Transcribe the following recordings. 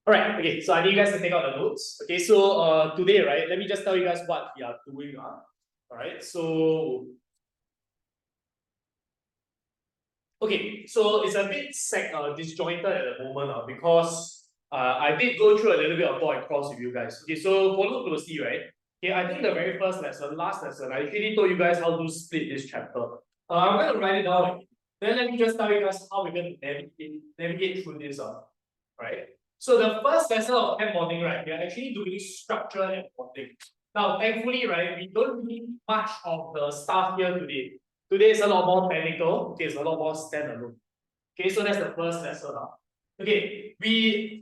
Alright, okay, so I need you guys to take out the notes. Okay, so today, right, let me just tell you guys what we are doing. Alright, so okay, so it's a bit disjointed at the moment because I did go through a little bit of dot and cross with you guys. Okay, so follow closely, right? Okay, I think the very first lesson, last lesson, I actually told you guys how to split this chapter. I'm going to write it down. Then let me just tell you guys how we're going to navigate through this. Right? So the first lesson of Chem bonding, right, we are actually doing structure and bonding. Now, thankfully, right, we don't need much of the stuff here today. Today is a lot more technical. Okay, it's a lot more standalone. Okay, so that's the first lesson. Okay,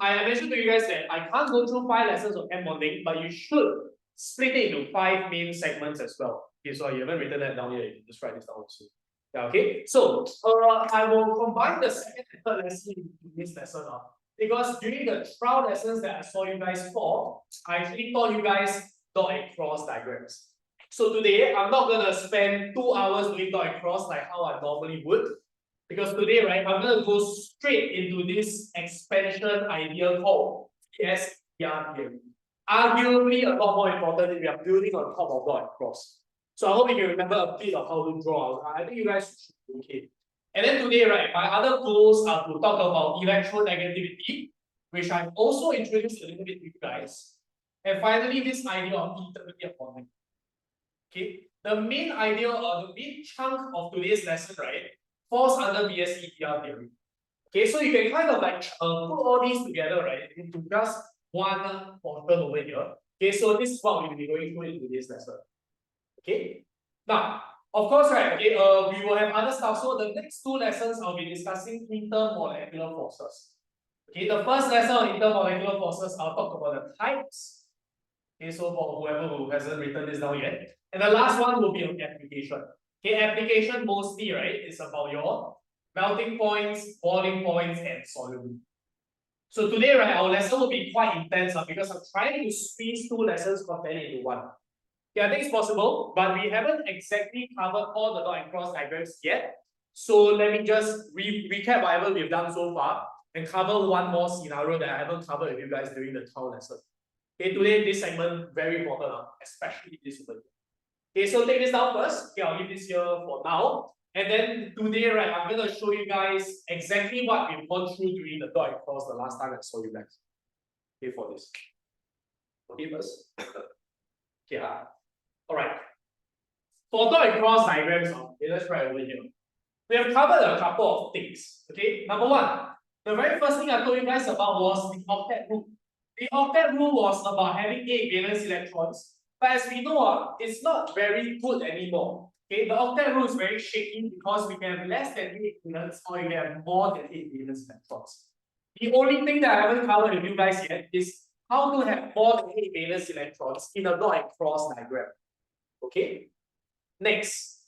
I mentioned to you guys that I can't go through 5 lessons of Chem bonding, but you should split it into 5 main segments as well. Okay, so you haven't written that down yet. Just write this down also. Yeah, okay, so I will combine the second and third lesson into this lesson. Because during the trial lessons that I saw you guys for, I actually taught you guys dot and cross diagrams. So today, I'm not going to spend 2 hours doing dot and cross like how I normally would. Because today, right, I'm going to go straight into this expansion idea called VSEPR theory. Arguably a lot more important if we are building on top of dot and cross. So I hope you can remember a bit of how to draw. I think you guys should be okay. And then today, right, my other goals are to talk about electronegativity, which I've also introduced a little bit to you guys. And finally, this idea of intermediate bonding. Okay, the main idea or the main chunk of today's lesson, right, falls under VSEPR theory. Okay, so you can kind of like put all these together, right, into just one portion over here. Okay, so this is what we'll be going through in today's lesson. Okay, now, of course, right, okay, we will have other stuff. So the next 2 lessons, I'll be discussing intermolecular forces. Okay, the first lesson on intermolecular forces, I'll talk about the types. Okay, so for whoever who hasn't written this down yet. And the last one will be on application. Okay, application mostly, right, is about your melting points, boiling points, and solubility. So today, right, our lesson will be quite intense because I'm trying to squeeze 2 lessons content into one. Yeah, I think it's possible, but we haven't exactly covered all the dot and cross diagrams yet. So let me just recap whatever we've done so far and cover one more scenario that I haven't covered with you guys during the trial lesson. Okay, today this segment very important, especially this one. Okay, so take this down first. Okay, I'll leave this here for now. And then today, right, I'm going to show you guys exactly what we've gone through during the dot and cross the last time I saw you guys. Okay, for this. Okay, first. Okay, all right. For dot and cross diagrams, okay, let's write over here. We have covered a couple of things. Okay, number 1, the very first thing I told you guys about was the octet rule. The octet rule was about having 8 valence electrons, but as we know, it's not very good anymore. Okay, the octet rule is very shaky because we can have less than 8 valence or you can have more than 8 valence electrons. The only thing that I haven't covered with you guys yet is how to have more than 8 valence electrons in a dot and cross diagram. Okay, next.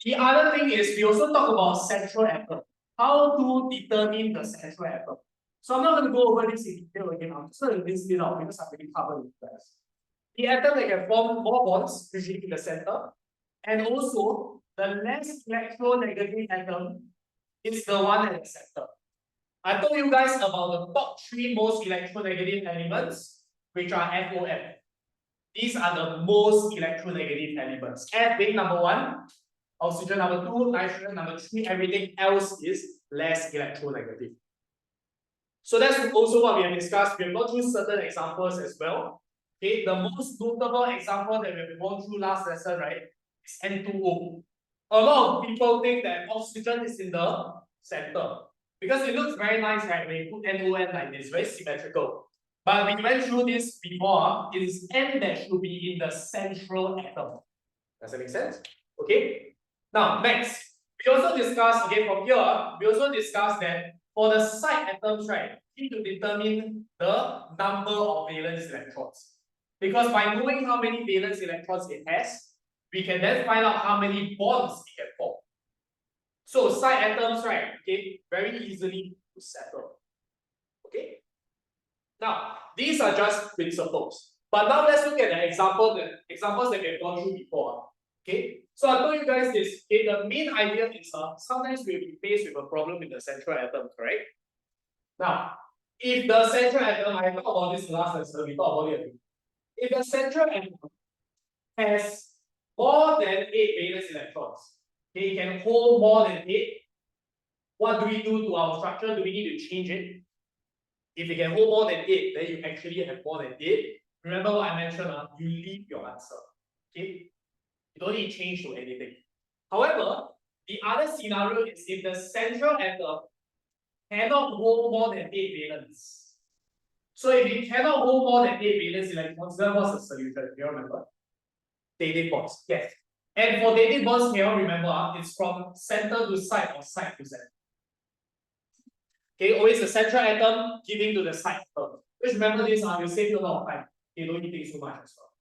The other thing is we also talk about central atom. How to determine the central atom. So I'm not going to go over this in detail again. I'm just going to list it out because I've already covered it first. The atom that can form more bonds, usually in the center, and also the less electronegative atom is the one at the center. I told you guys about the top 3 most electronegative elements, which are FOM. These are the most electronegative elements. F being number 1, oxygen number 2, nitrogen number 3, everything else is less electronegative. So that's also what we have discussed. We have gone through certain examples as well. Okay, the most notable example that we have gone through last lesson, right, is N2O. A lot of people think that oxygen is in the center because it looks very nice, right? When you put NON like this, very symmetrical. But we went through this before. It is N that should be in the central atom. Does that make sense? Okay. Now, next, we also discussed, okay, from here, we also discussed that for the side atoms, right, we need to determine the number of valence electrons. Because by knowing how many valence electrons it has, we can then find out how many bonds it can form. So side atoms, right, okay, very easily to settle. Okay. Now, these are just principles. But now let's look at the examples that we have gone through before. Okay, so I told you guys this. Okay, the main idea is sometimes we'll be faced with a problem in the central atom, correct? Now, if the central atom, I talked about this last lesson, we talked about it a bit. If the central atom has more than 8 valence electrons, okay, it can hold more than 8. What do we do to our structure? Do we need to change it? If it can hold more than 8, then you actually have more than 8. Remember what I mentioned, you leave your answer. Okay? You don't need to change to anything. However, the other scenario is if the central atom cannot hold more than 8 valence. So if it cannot hold more than 8 valence electrons, then what's the solution? Do you remember? Dative bonds. Yes. And for dative bonds, can you remember, it's from center to side or side to center. Okay, always the central atom giving to the side atom. Just remember this, will save you a lot of time. You don't need to think so much as well.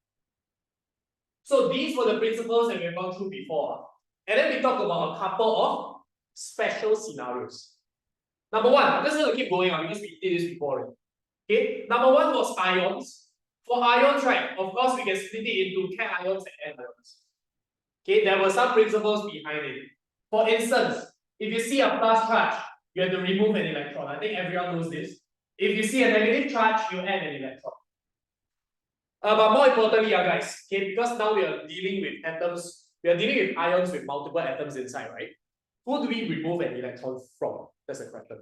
So these were the principles that we have gone through before. And then we talked about a couple of special scenarios. Number one, I'm just going to keep going on because we did this before. Okay, number one was ions. For ions, right, of course, we can split it into cations and anions. Okay, there were some principles behind it. For instance, if you see a plus charge, you have to remove an electron. I think everyone knows this. If you see a negative charge, you add an electron. But more importantly, guys, okay, because now we are dealing with atoms, we are dealing with ions with multiple atoms inside, right? Who do we remove an electron from? That's the question.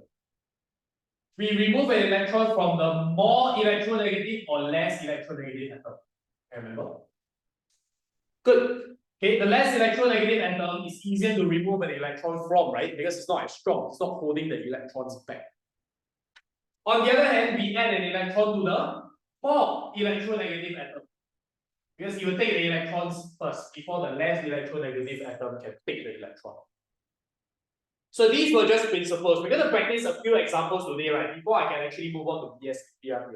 We remove an electron from the more electronegative or less electronegative atom. Remember? Good. Okay, the less electronegative atom is easier to remove an electron from, right? Because it's not as strong, it's not holding the electrons back. On the other hand, we add an electron to the more electronegative atom. Because you will take the electrons first before the less electronegative atom can take the electron. So these were just principles. We're going to practice a few examples today, right? Before I can actually move on to VSEPR.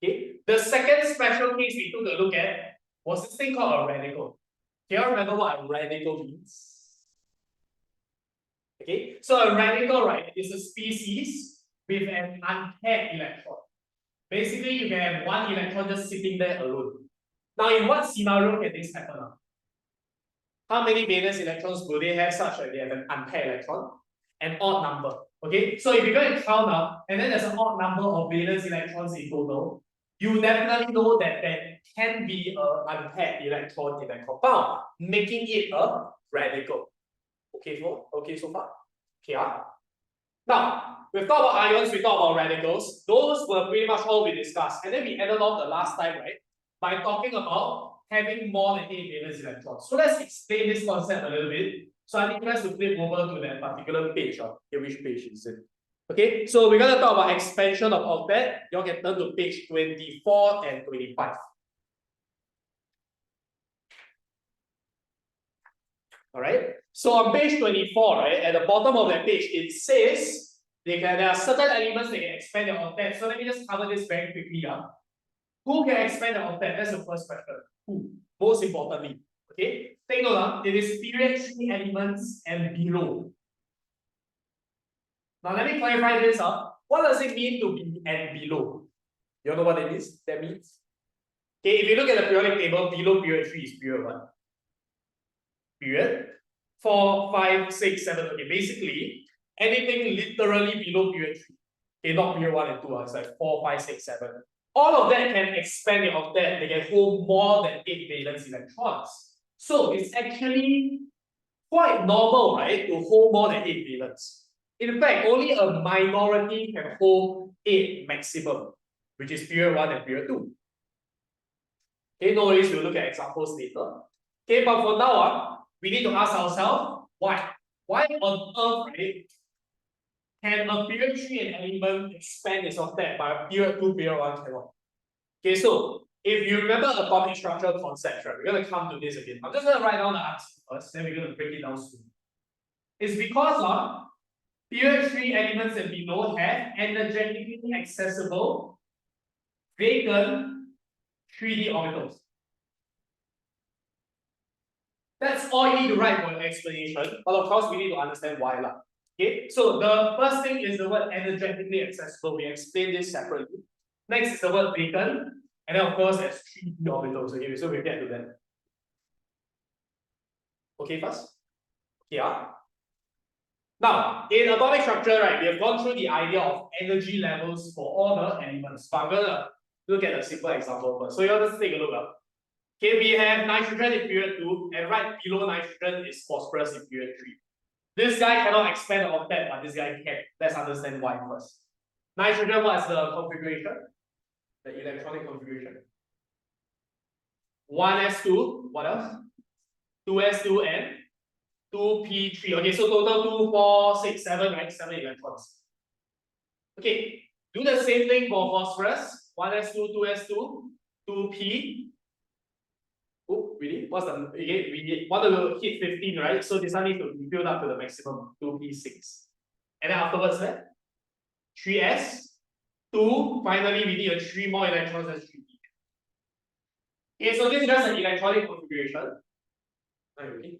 Okay. The second special case we took a look at was this thing called a radical. Can you remember what a radical means? Okay. So a radical, right, is a species with an unpaired electron. Basically, you can have one electron just sitting there alone. Now, in what scenario can this happen? How many valence electrons will they have such that they have an unpaired electron? An odd number. Okay, so if you go and count up, and then there's an odd number of valence electrons in total, you definitely know that there can be an unpaired electron in a compound, making it a radical. Okay, so far? Okay, Now, we've talked about ions, we talked about radicals. Those were pretty much all we discussed. And then we ended off the last time, right? By talking about having more than 8 valence electrons. So let's explain this concept a little bit. So I think let's flip over to that particular page. Okay, which page is it? Okay, so we're going to talk about expansion of octet. You all can turn to page 24 and 25. All right, so on page 24, right, at the bottom of that page, it says there are certain elements that can expand their octet. So let me just cover this very quickly. Who can expand the octet? That's the first question. Who? Most importantly. Okay, take note, it is period 3 elements and below. Now let me clarify this. What does it mean to be and below? You know what it means? That means? Okay, if you look at the periodic table, below period 3 is period 1. Period 4, 5, 6, 7. Okay, basically anything literally below period 3. Okay, not period 1 and 2. It's like 4, 5, 6, 7. All of that can expand the octet. They can hold more than 8 valence electrons. So it's actually quite normal, right, to hold more than 8 valence. In fact, only a minority can hold 8 maximum, which is period 1 and period 2. Okay, no worries, we'll look at examples later. Okay, but for now, we need to ask ourselves, why? Why on earth, right, can a period 3 element expand its octet by a period 2, period 1 cannot? Okay, so if you remember atomic structure concept, right, we're going to come to this again. I'm just going to write down the answer first, then we're going to break it down soon. It's because of period 3 elements and below have energetically accessible vacant 3D orbitals. That's all you need to write for an explanation, but of course we need to understand why. Okay, so the first thing is the word energetically accessible. We explain this separately. Next is the word vacant, and then of course there's 3D orbitals. Okay, so we'll get to that. Okay, first? Yeah. Now, in atomic structure, right, we have gone through the idea of energy levels for all the elements. But I'm gonna look at a simple example first. So you want to take a look up. Okay, we have nitrogen in period 2, and right below nitrogen is phosphorus in period 3. This guy cannot expand the octet, but this guy can. Let's understand why first. Nitrogen, what is the configuration? The electronic configuration. 1s2, what else? 2s2 and 2p3. Okay, so total 2, 4, 6, 7, right? 7 electrons. Okay, do the same thing for phosphorus. 1s2, 2s2, 2p. Oh, really? What's the again? We want to hit 15, right? So this one needs to be filled up to the maximum, 2p6. And then afterwards, 3s, 2. Finally, we need 3 more electrons as 3p. Okay, so this is just an electronic configuration. Okay.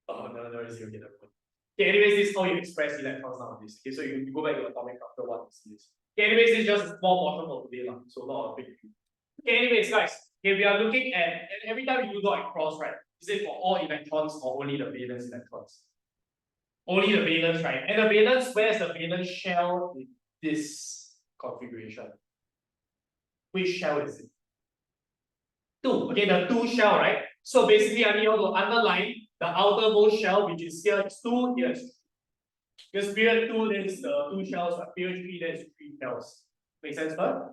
Oh, no, it's okay. Okay, anyways, this is how you express electrons nowadays. Okay, so you go back to atomic after one to see this. Okay, anyways, this is just a small portion of the data, so not a big deal. Okay, anyways, guys, okay, we are looking at, and every time you dot and cross, right? Is it for all electrons or only the valence electrons? Only the valence, right? And the valence, where's the valence shell in this configuration? Which shell is it? 2. Okay, the 2 shell, right? So basically, I need you to underline the outermost shell, which is here, is 2, here is 3. Because period 2, there is the 2 shells, but period 3, there is 3 shells. Make sense, bud?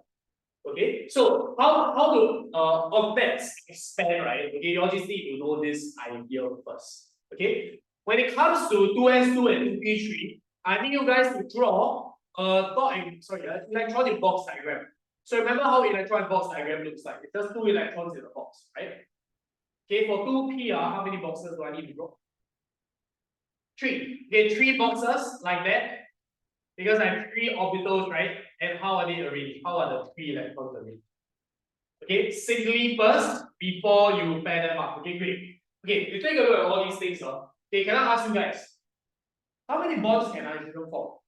Okay, so how do octets expand, right? Okay, you all just need to know this idea first. Okay, when it comes to 2s2 and 2p3, I need you guys to draw electronic box diagram. So remember how electronic box diagram looks like? It's just 2 electrons in a box, right? Okay, for 2p, how many boxes do I need to draw? 3. Okay, 3 boxes like that. Because I have 3 orbitals, right? And how are they arranged? How are the 3 electrons arranged? Okay, singly first before you pair them up. Okay, great. Okay, you take a look at all these things. Okay, can I ask you guys, how many bonds can hydrogen form?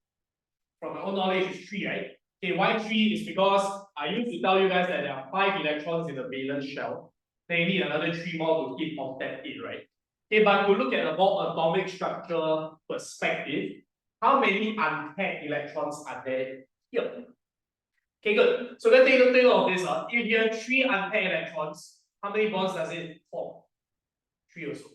From my own knowledge, it's 3, right? Okay, why 3 is because I used to tell you guys that there are 5 electrons in the valence shell. Then you need another 3 more to keep octet in, right? Okay, but to look at the more atomic structure perspective, how many unpaired electrons are there here? Okay, good. So let's take a look of this. If you have 3 unpaired electrons, how many bonds does it form? 3 also.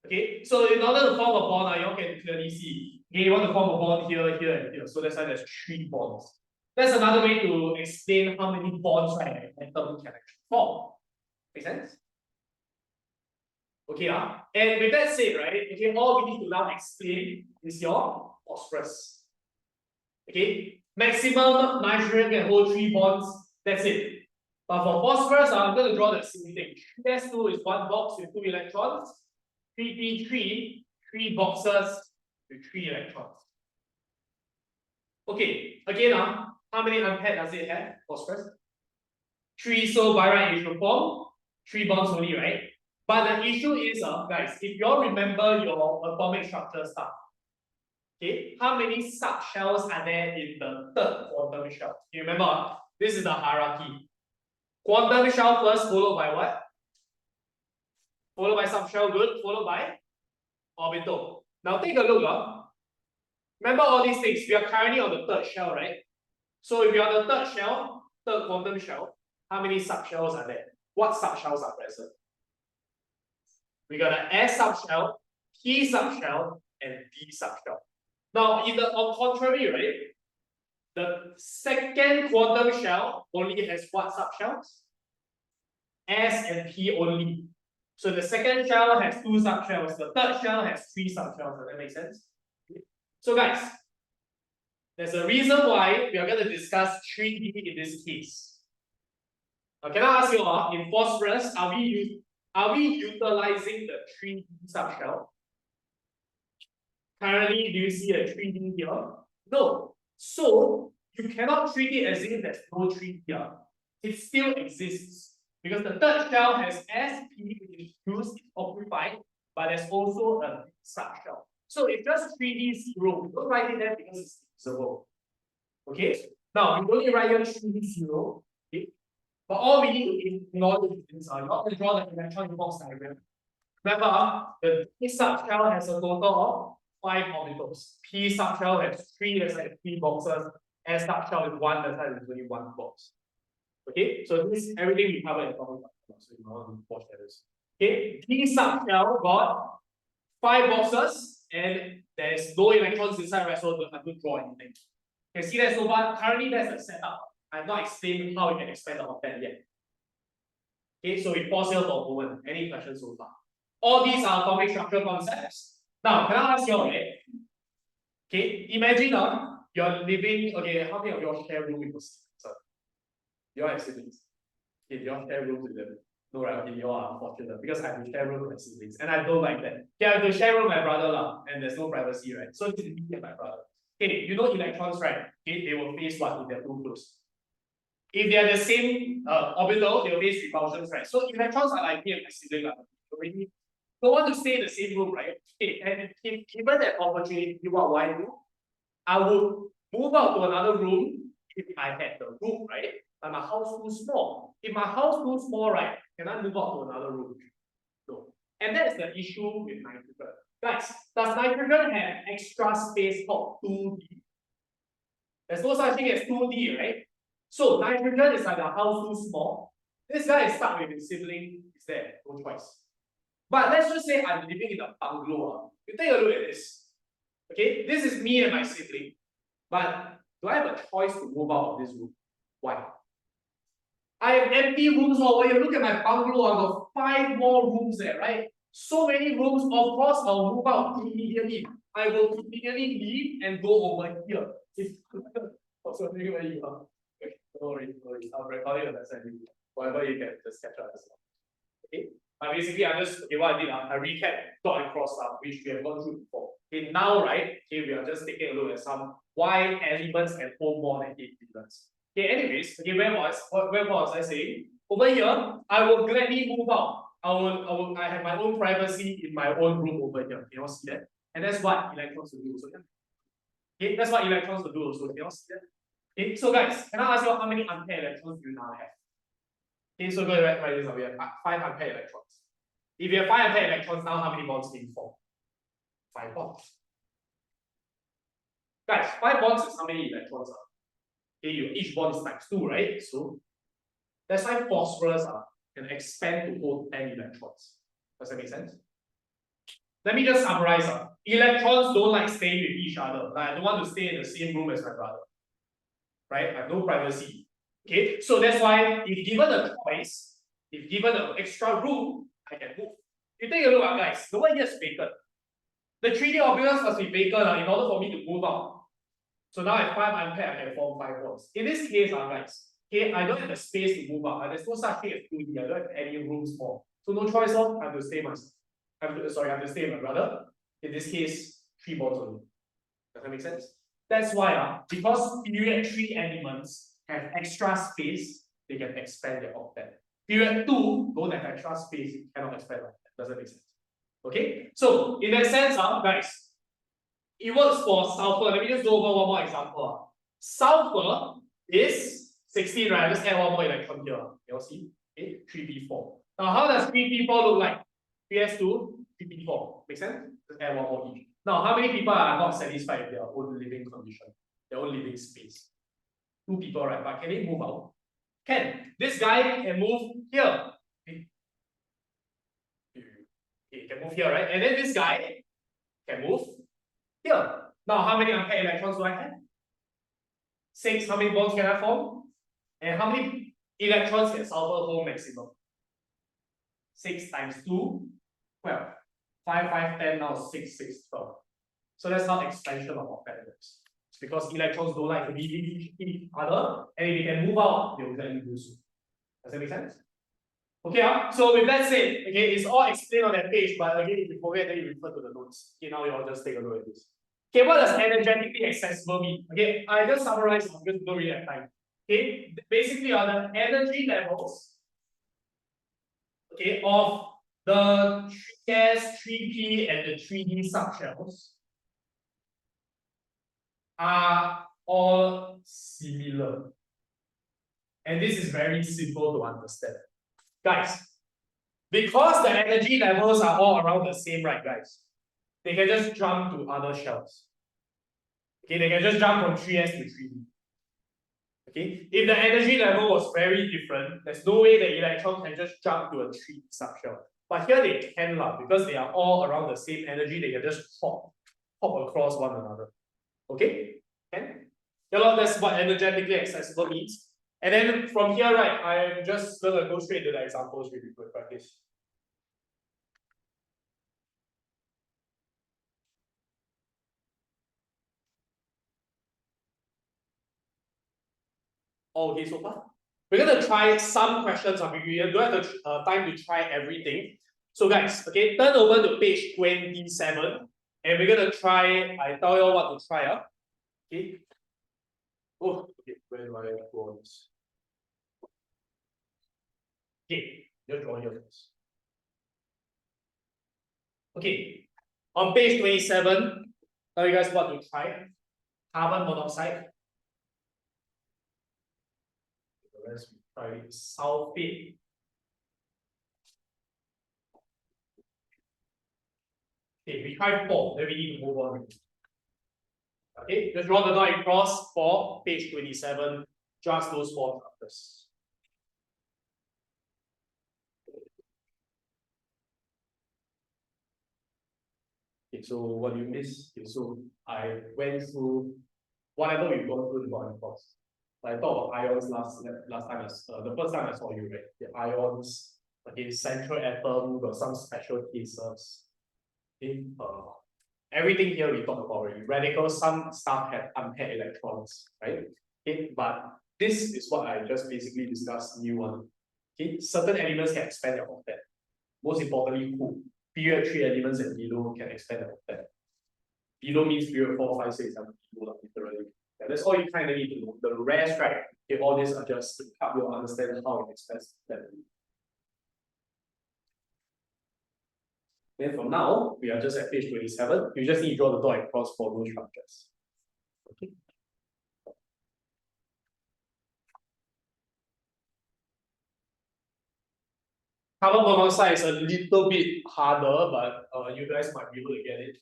Okay, so in order to form a bond, you all can clearly see. Okay, you want to form a bond here, here, and here. So that's why there's 3 bonds. That's another way to explain how many bonds, right, an atom can actually form. Make sense? Okay, and with that said, right, okay, all we need to now explain is your phosphorus. Okay, maximum nitrogen can hold 3 bonds, that's it. But for phosphorus, I'm going to draw the same thing. 3s2 is 1 box with 2 electrons, 3p3, 3 boxes with 3 electrons. Okay, again, how many unpaired does it have, phosphorus? 3, so by right, it should form 3 bonds only, right? But the issue is, guys, if you all remember your atomic structure stuff, okay, how many subshells are there in the 3rd quantum shell? You remember, this is the hierarchy. Quantum shell first, followed by what? Followed by subshell, good, followed by orbital. Now take a look. Remember all these things, we are currently on the 3rd shell, right? So if you're on the 3rd shell, 3rd quantum shell, how many subshells are there? What subshells are present? We got an S subshell, P subshell, and D subshell. Now, on contrary, right? The 2nd quantum shell only has what subshells? S and P only. So the 2nd shell has 2 subshells, the 3rd shell has 3 subshells. Does that make sense? So guys, there's a reason why we are going to discuss 3D in this case. Now, can I ask you, in phosphorus, are we utilizing the 3D subshell? Currently, do you see a 3D here? No. So you cannot treat it as if there's no 3D here. It still exists. Because the 3rd shell has SP, which is used, occupied, but there's also a subshell. So it's just 3D 0. Don't write it there because it's divisible. Okay? Now, you don't need to write here 3D 0. Okay? But all we need to acknowledge is you're going to draw the electronic box diagram. Remember, the subshell has a total of 5 orbitals. P subshell has 3, that's like 3 boxes. S subshell is 1, that's like only 1 box. Okay, so this is everything we covered in atomic particle, so you want to watch that. Okay, P subshell got 5 boxes and there's no electrons inside, right? So I don't draw anything. You can see that so far. Currently, that's the setup. I've not explained how you can expand the octet yet. Okay, so we pause here for a moment. Any questions so far? All these are atomic structure concepts. Now, can I ask you, okay, imagine you're living, okay, how many of you all share room with your siblings? You all have siblings. Okay, you all share rooms with them. No, right? Okay, you all are unfortunate because I have to share room with my siblings and I don't like that. Okay, I have to share room with my brother, and there's no privacy, right? So it's me and my brother. Okay, you know electrons, right? Okay, they will face what if they're too close. If they are the same orbital, they will face repulsions, right? So electrons are like me and my sibling, already don't want to stay in the same room, right? Okay, and if given that opportunity, what would I do? I would move out to another room if I had the room, right? But my house too small. If my house too small, right, can I move out to another room? No. And that's the issue with nitrogen. Guys, does nitrogen have extra space called 2D? There's no such thing as 2D, right? So nitrogen is like a house too small. This guy is stuck with his sibling, is there, no choice. But let's just say I'm living in a bungalow. You take a look at this. Okay, this is me and my sibling. But do I have a choice to move out of this room? Why? I have empty rooms over here. Look at my bungalow. I've got 5 more rooms there, right? So many rooms. Of course, I'll move out immediately. I will immediately leave and go over here. Also, where you are. Okay, don't worry. I'll record it as I do. Whatever you can just catch up as well. Okay. Basically, I just what I did. I recap dot and cross stuff, which we have gone through before. Okay, now right, okay, we are just taking a look at some why elements can hold more than 8 elements. Okay, anyways, okay, where was I saying? Over here, I will gladly move out. I have my own privacy in my own room over here. You all see that? And that's what electrons will do also. Okay, that's what electrons will do also. You all see that? Okay, so guys, can I ask you how many unpaired electrons do you now have? Okay, so go ahead, write this down. We have 5 unpaired electrons. If you have 5 unpaired electrons, now how many bonds can you form? 5 bonds. Guys, 5 bonds is how many electrons are? Okay, each bond is times 2, right? So that's why phosphorus can expand to hold 10 electrons. Does that make sense? Let me just summarize. Electrons don't like staying with each other. Like, I don't want to stay in the same room as my brother. Right? I have no privacy. Okay, so that's why if given a choice, if given an extra room, I can move. You take a look, guys. The one here is vacant. The 3D orbitals must be vacant in order for me to move out. So now I have 5 unpaired, I can form 5 bonds. In this case, guys, okay, I don't have the space to move out. There's no such thing as 2D. I don't have any rooms for. So no choice of I have to stay myself. I have to stay with my brother. In this case, 3 bonds only. Does that make sense? That's why because period 3 elements have extra space, they can expand their octet. Period 2 don't have extra space, it cannot expand octet. Does that make sense? Okay, so in that sense, guys, it works for sulfur. Let me just go over one more example. Sulfur is 16, right? Just add one more electron here. You'll see, okay, 3p4. Now, how does 3p4 look like? 3s2, 3p4. Make sense? Just add one more each. Now, how many people are not satisfied with their own living condition, their own living space? 2 people, right? But can they move out? Can. This guy can move here. He can move here, right? And then this guy can move here. Now, how many unpaired electrons do I have? 6. How many bonds can I form? And how many electrons can sulfur hold maximum? 6 times 2, 12. 5, 5, 10, now 6, 6, 12. So that's how expansion of octet works. It's because electrons don't like to be in each other, and if they can move out, they will gladly do so. Does that make sense? Okay, so with that said, okay, it's all explained on that page, but again, if you forget, then you refer to the notes. Okay, now you all just take a look at this. Okay, what does energetically accessible mean? Okay, I just summarized because we don't really have time. Okay, basically are the energy levels, okay, of the 3s, 3p, and the 3d subshells are all similar. And this is very simple to understand. Guys, because the energy levels are all around the same, right, guys? they can just jump to other shells. Okay, they can just jump from 3s to 3d. Okay, if the energy level was very different, there's no way the electron can just jump to a 3D subshell. But here they can because they are all around the same energy, they can just hop across one another. Okay? Can? Yeah, that's what energetically accessible means. And then from here, right, I'm just gonna go straight to the examples really quick practice. Okay, so far. We're gonna try some questions of we don't have the time to try everything. So guys, okay, turn over to page 27 and we're gonna try, I tell you all what to try. Okay. Oh, okay, where do I go on this? Okay, just draw here first. Okay, on page 27, tell you guys what to try. Carbon monoxide. Let's try sulfate. Okay, we try 4, then we need to move on. Okay, just draw the line across for page 27, just those 4 numbers. Okay, so what you miss? Okay, so I went through whatever we've gone through the body course. I talked about ions last time, the first time I saw you, right? The ions, okay, central atom, got some special cases. Okay, everything here we talked about already. Radicals, some stuff have unpaired electrons, right? Okay, but this is what I just basically discussed, new one. Okay, certain elements can expand their octet. Most importantly, who? Period 3 elements and below can expand their octet. Below means period 4, 5, 6, 7, below, literally. Yeah, that's all you kind of need to know. The rest, right? Okay, all these are just to help you understand how it expands that. Then from now, we are just at page 27. You just need to draw the dot across for those structures. Okay. Carbon monoxide is a little bit harder, but you guys might be able to get it.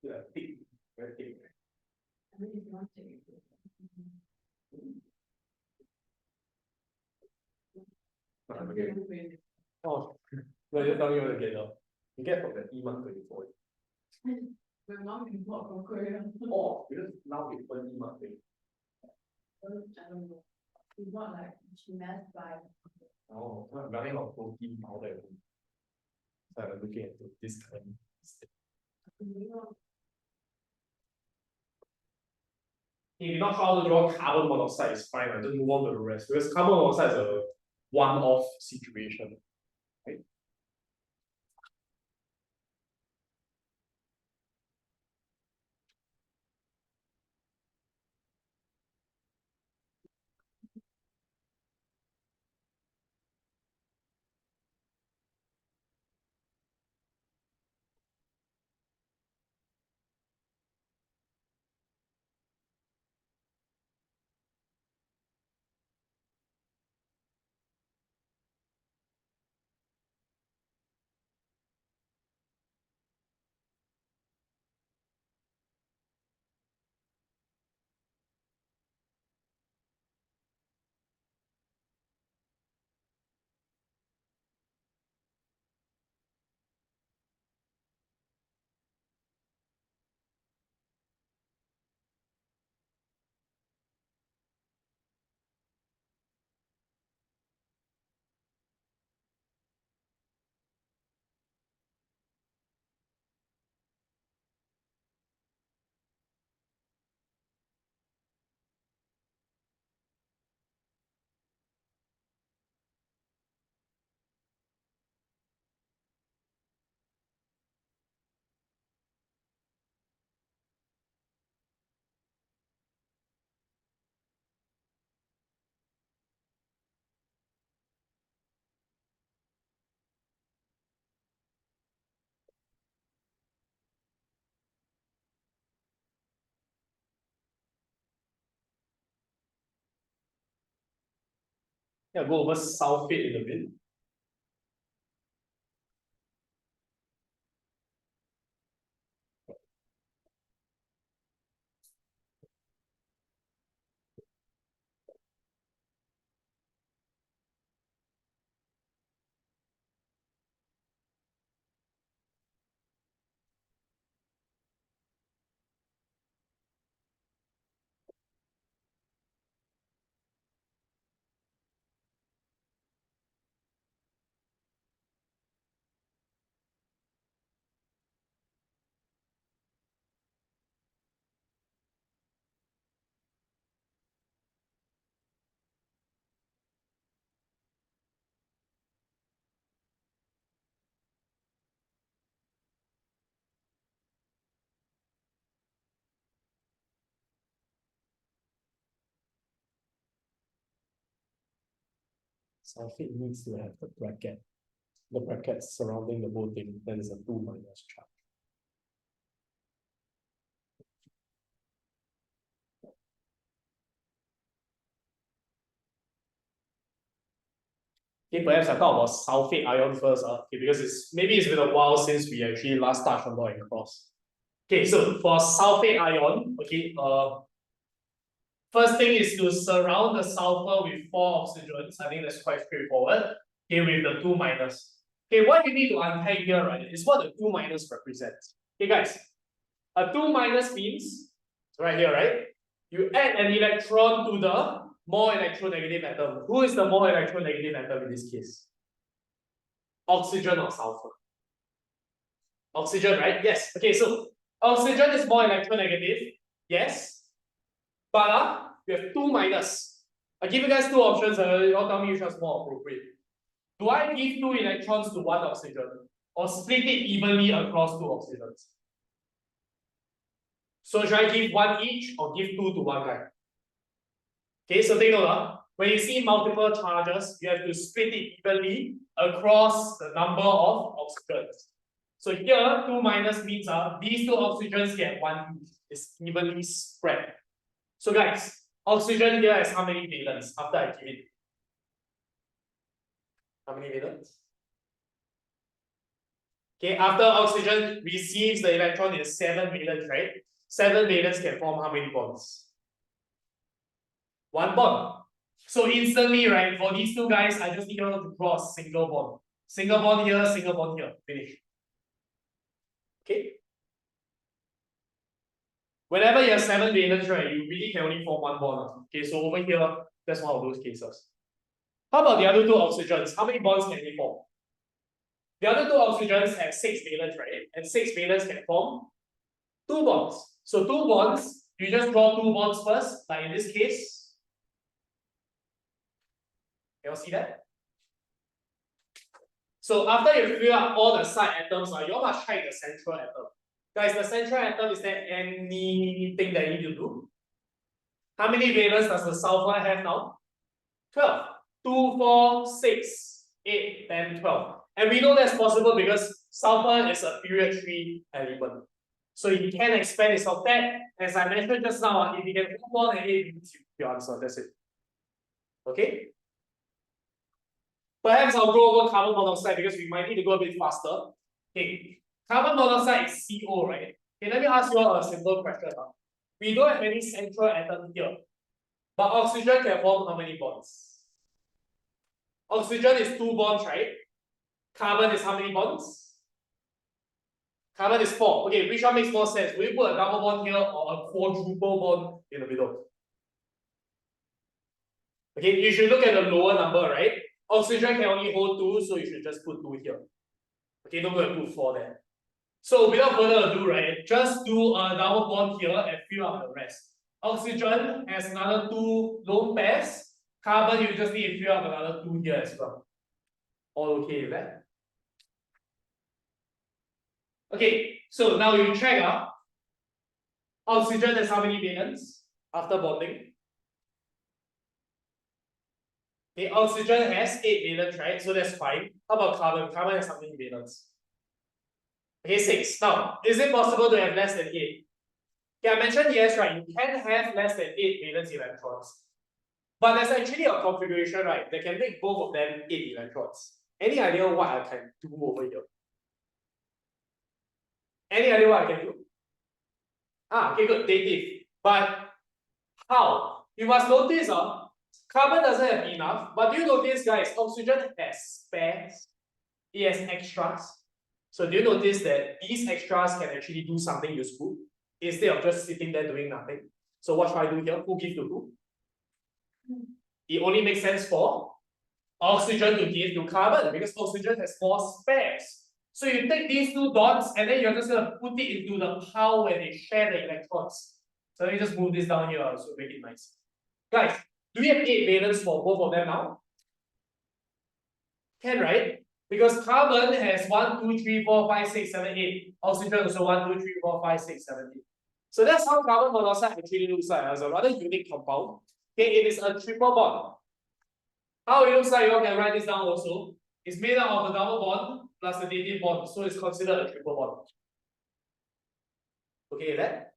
Yeah, thick, very thick. Okay. Oh, no, just tell me what to get now. You get from the E-Mark 24. My mom import from Korea. Oh, because now we put E-Mark 24. I don't know. We bought like she messed by. Oh, I'm running out of protein powder. So I'm looking at this kind. If you're not sure how to draw carbon monoxide, it's fine. I just move on to the rest because carbon monoxide is a one-off situation. Right? Yeah, go over sulfate in a bit. Sulfate needs to have the bracket. The brackets surrounding the whole thing, then is a 2 minus charge. Okay, perhaps I talk about sulfate ion first, okay, because maybe it's been a while since we actually last touched on dot and cross. Okay, so for sulfate ion, okay, first thing is to surround the sulfur with 4 oxygens. I think that's quite straightforward. Okay, with the 2 minus. Okay, what you need to unpack here, right, is what the 2 minus represents. Okay, guys, a 2 minus means, right here, right? You add an electron to the more electronegative atom. Who is the more electronegative atom in this case? Oxygen or sulfur? Oxygen, right? Yes. Okay, so oxygen is more electronegative. Yes. But we have 2 minus. I give you guys 2 options. You all tell me which one's more appropriate. Do I give 2 electrons to 1 oxygen or split it evenly across 2 oxygens? So should I give 1 each or give 2 to 1 guy? Okay, so take note. When you see multiple charges, you have to split it evenly across the number of oxygens. So here, 2 minus means these 2 oxygens get 1 each. It's evenly spread. So guys, oxygen here has how many valence after I give it? How many valence? Okay, after oxygen receives the electron, it's 7 valence, right? 7 valence can form how many bonds? 1 bond. So instantly, right, for these 2 guys, I just need to draw a single bond. Single bond here, finish. Okay. Whenever you have 7 valence, right, you really can only form 1 bond. Okay, so over here, that's one of those cases. How about the other 2 oxygens? How many bonds can they form? The other 2 oxygens have 6 valence, right? And 6 valence can form 2 bonds. So 2 bonds, you just draw 2 bonds first, like in this case. Can you see that? So after you fill up all the side atoms, you all must check the central atom. Guys, the central atom, is there anything that you need to do? How many valence does the sulfur have now? 12. 2, 4, 6, 8, 10, 12. And we know that's possible because sulfur is a period 3 element. So it can expand its octet. As I mentioned just now, if you get 2 more than 8, you answer. That's it. Okay? Perhaps I'll go over carbon monoxide because we might need to go a bit faster. Okay, carbon monoxide is CO, right? Okay, let me ask you all a simple question. We don't have any central atom here, but oxygen can form how many bonds? Oxygen is 2 bonds, right? Carbon is how many bonds? Carbon is 4. Okay, which one makes more sense? Will you put a double bond here or a quadruple bond in the middle? Okay, you should look at the lower number, right? Oxygen can only hold 2, so you should just put 2 here. Okay, don't go and put 4 there. So without further ado, right, just do a double bond here and fill up the rest. Oxygen has another 2 lone pairs. Carbon, you just need to fill up another 2 here as well. All okay with that? Okay, so now you check oxygen has how many valence after bonding? Okay, oxygen has 8 valence, right? So that's fine. How about carbon? Carbon has how many valence? Okay, 6. Now, is it possible to have less than 8? Okay, I mentioned yes, right? You can have less than 8 valence electrons. But there's actually a configuration, right, that can make both of them 8 electrons. Any idea what I can do over here? Any idea what I can do? Okay, good, dative. But how? You must notice, carbon doesn't have enough, but do you notice, guys, oxygen has spares, it has extras. So do you notice that these extras can actually do something useful instead of just sitting there doing nothing? So what should I do here? Who gives to who? It only makes sense for oxygen to give to carbon because oxygen has more spares. So you take these two dots and then you're just going to put it into the pile where they share the electrons. So let me just move this down here so make it nice. Guys, do we have 8 valence for both of them now? Can, right? Because carbon has 1, 2, 3, 4, 5, 6, 7, 8. Oxygen also 1, 2, 3, 4, 5, 6, 7, 8. So that's how carbon monoxide actually looks like as a rather unique compound. Okay, it is a triple bond. How it looks like, you all can write this down also. It's made up of a double bond plus a dative bond, so it's considered a triple bond. Okay, that?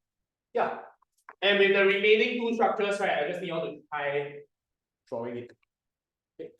Yeah. And with the remaining 2 structures, right, I just need you all to try drawing it. Okay.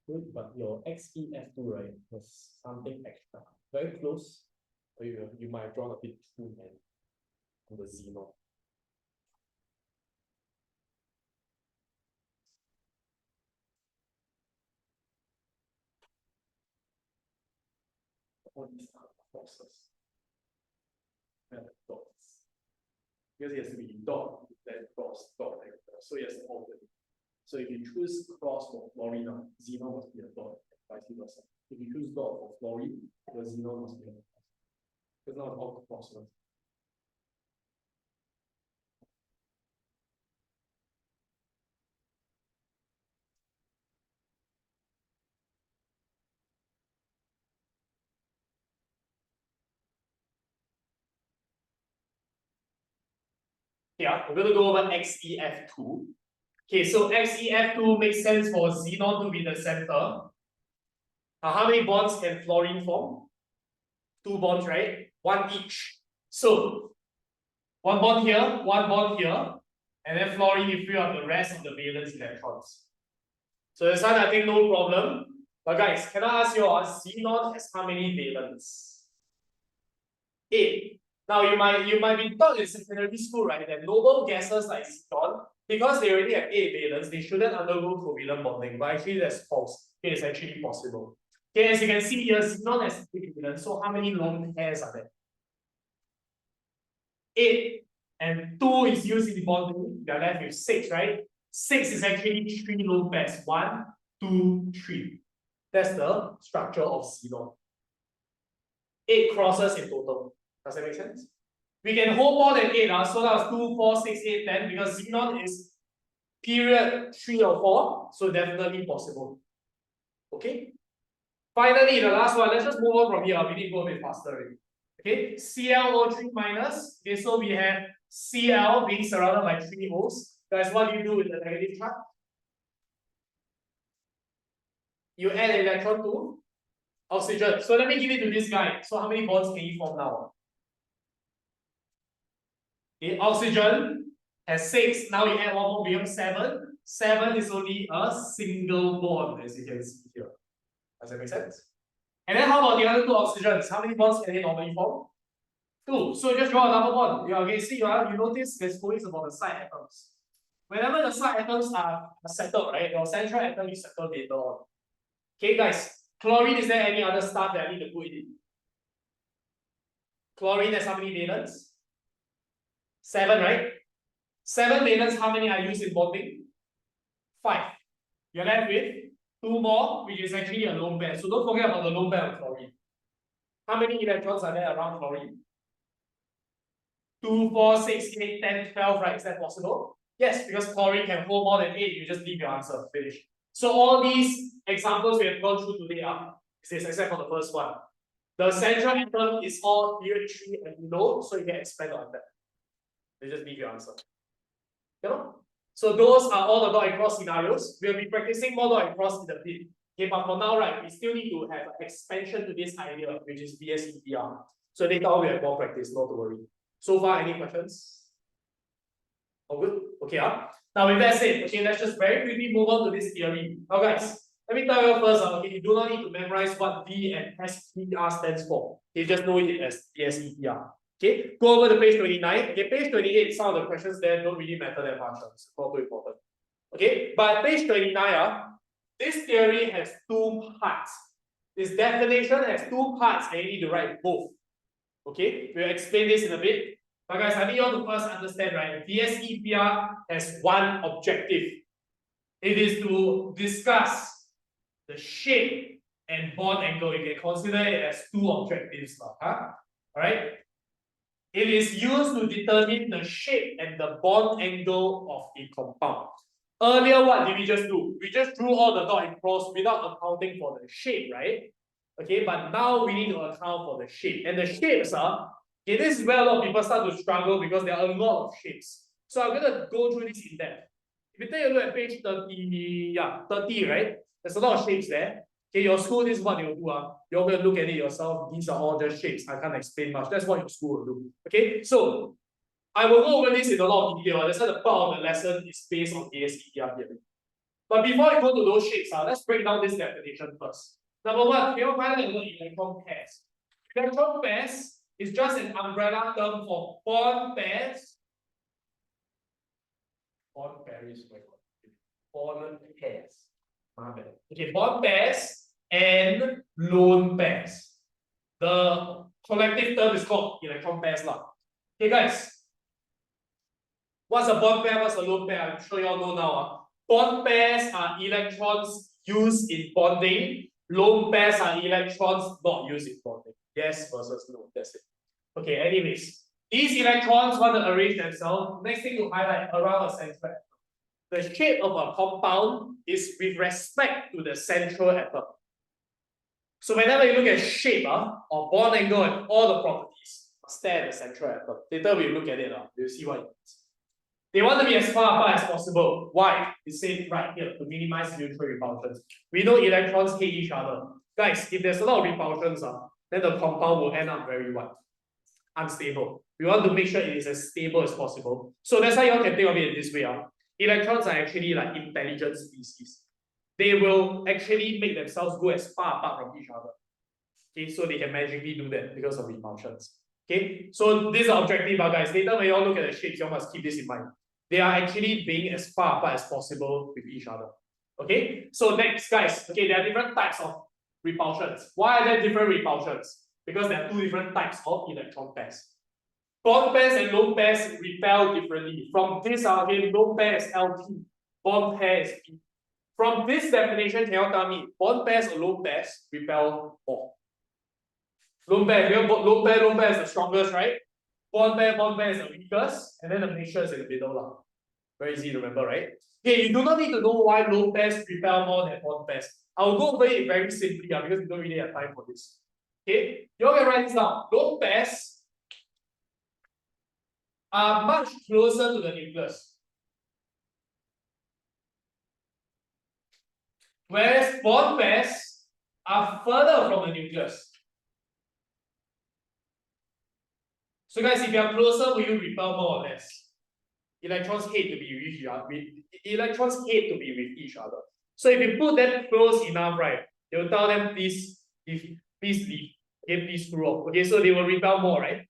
Good, but your XEF2, right, was something extra. Very close. Or you might have drawn a bit too many on the xenon. All these are crosses. And dots. Because it has to be dot, then cross, dot, and cross. So it has to alternate. So if you choose cross for fluorine, xenon must be a dot, vice versa. If you choose dot for fluorine, the xenon must be a dot. Because now it's all crosses. Yeah, we're going to go over XEF2. Okay, so XEF2 makes sense for xenon to be the center. How many bonds can fluorine form? 2 bonds, right? 1 each. So, 1 bond here, 1 bond here, and then fluorine you free up the rest of the valence electrons. So this one I think no problem. But guys, can I ask you, xenon has how many valence? 8. Now you might be taught in secondary school, right, that noble gases like xenon, because they already have 8 valence, they shouldn't undergo covalent bonding. But actually that's false. It is actually possible. Okay, as you can see here, xenon has 8 valence. So how many lone pairs are there? 8 and 2 is used in bonding. You are left with 6, right? 6 is actually 3 lone pairs. 1, 2, 3. That's the structure of xenon. 8 crosses in total. Does that make sense? We can hold more than 8, so that was 2, 4, 6, 8, 10, because xenon is period 3 or 4, so definitely possible. Okay? Finally, the last one, let's just move on from here. We need to go a bit faster already. Okay, ClO3 minus. Okay, so we have Cl being surrounded by 3 O's. Guys, what do you do with the negative charge? You add an electron to oxygen. So let me give it to this guy. So how many bonds can he form now? Okay, oxygen has 6. Now you add one more, become 7. 7 is only a single bond, as you can see here. Does that make sense? And then how about the other 2 oxygens? How many bonds can they normally form? 2. So just draw another bond. Yeah, okay, see, you notice there's always about the side atoms. Whenever the side atoms are settled, right, your central atom is settled later on. Okay, guys, chlorine, is there any other stuff that I need to put in? Chlorine has how many valence? 7, right? 7 valence, how many are used in bonding? 5. You're left with 2 more, which is actually a lone pair. So don't forget about the lone pair of chlorine. How many electrons are there around chlorine? 2, 4, 6, 8, 10, 12, right? Is that possible? Yes, because chlorine can hold more than 8. You just leave your answer. Finish. So all these examples we have gone through today are, except for the first one. The central atom is all period 3 and below, so you can expand on that. You just leave your answer. You know? So those are all the dot and cross scenarios. We'll be practicing more dot and cross in the bit. Okay, but for now, right, we still need to have an expansion to this idea, which is VSEPR. So later on we have more practice, not to worry. So far, any questions? All good? Okay, now with that said, okay, let's just very quickly move on to this theory. Now guys, let me tell you first, okay, you do not need to memorize what V and SPR stands for. You just know it as VSEPR. Okay, go over to page 29. Okay, page 28, some of the questions there don't really matter that much. It's not too important. Okay, but page 29, this theory has 2 parts. This definition has 2 parts and you need to write both. Okay, we'll explain this in a bit. But guys, I need you all to first understand, right? VSEPR has one objective. It is to discuss the shape and bond angle. You can consider it as 2 objectives. Alright? It is used to determine the shape and the bond angle of a compound. Earlier, what did we just do? We just drew all the dot and cross without accounting for the shape, right? Okay, but now we need to account for the shape. And the shapes are, okay, this is where a lot of people start to struggle because there are a lot of shapes. So I'm going to go through this in depth. If you take a look at page 30, 30, right? There's a lot of shapes there. Okay, your school, this is what they will do. You're going to look at it yourself. These are all just shapes. I can't explain much. That's what your school will do. Okay, so I will go over this in a lot of detail. That's why the part of the lesson is based on VSEPR theory. But before I go to those shapes, let's break down this definition first. Number 1, we will find electron pairs. Electron pairs is just an umbrella term for bond pairs. Bond pairs, bond pairs. Okay, bond pairs and lone pairs. The collective term is called electron pairs. Okay, guys. What's a bond pair? What's a lone pair? I'm sure you all know now. Bond pairs are electrons used in bonding. Lone pairs are electrons not used in bonding. Yes versus no. That's it. Okay, anyways. These electrons want to arrange themselves. Next thing to highlight around a central atom. The shape of a compound is with respect to the central atom. So whenever you look at shape or bond angle and all the properties, stare at the central atom. Later we look at it. You'll see what it means. They want to be as far apart as possible. Why? It's said right here to minimize mutual repulsions. We know electrons hate each other. Guys, if there's a lot of repulsions, then the compound will end up very unstable. We want to make sure it is as stable as possible. So that's how you all can think of it in this way. Electrons are actually like intelligent species. They will actually make themselves go as far apart from each other. Okay, so they can magically do that because of repulsions. Okay, so this is the objective, guys. Later when you all look at the shapes, you all must keep this in mind. They are actually being as far apart as possible with each other. Okay, so next, guys. Okay, there are different types of repulsions. Why are there different repulsions? Because there are two different types of electron pairs. Bond pairs and lone pairs repel differently. From this, again, lone pair is LT, bond pair is P. From this definition, can you tell me bond pairs or lone pairs repel more? Lone pair is the strongest, right? Bond pair is the weakest, and then the mixture is in the middle lah. Very easy to remember, right? Okay, you do not need to know why lone pairs repel more than bond pairs. I'll go over it very simply because we don't really have time for this. Okay, you all can write this down. Lone pairs are much closer to the nucleus, whereas bond pairs are further from the nucleus. So guys, if you are closer, will you repel more or less? Electrons hate to be with each other. Electrons hate to be with each other. So if you put them close enough, right, you'll tell them please leave, okay, please screw off. Okay, so they will repel more, right?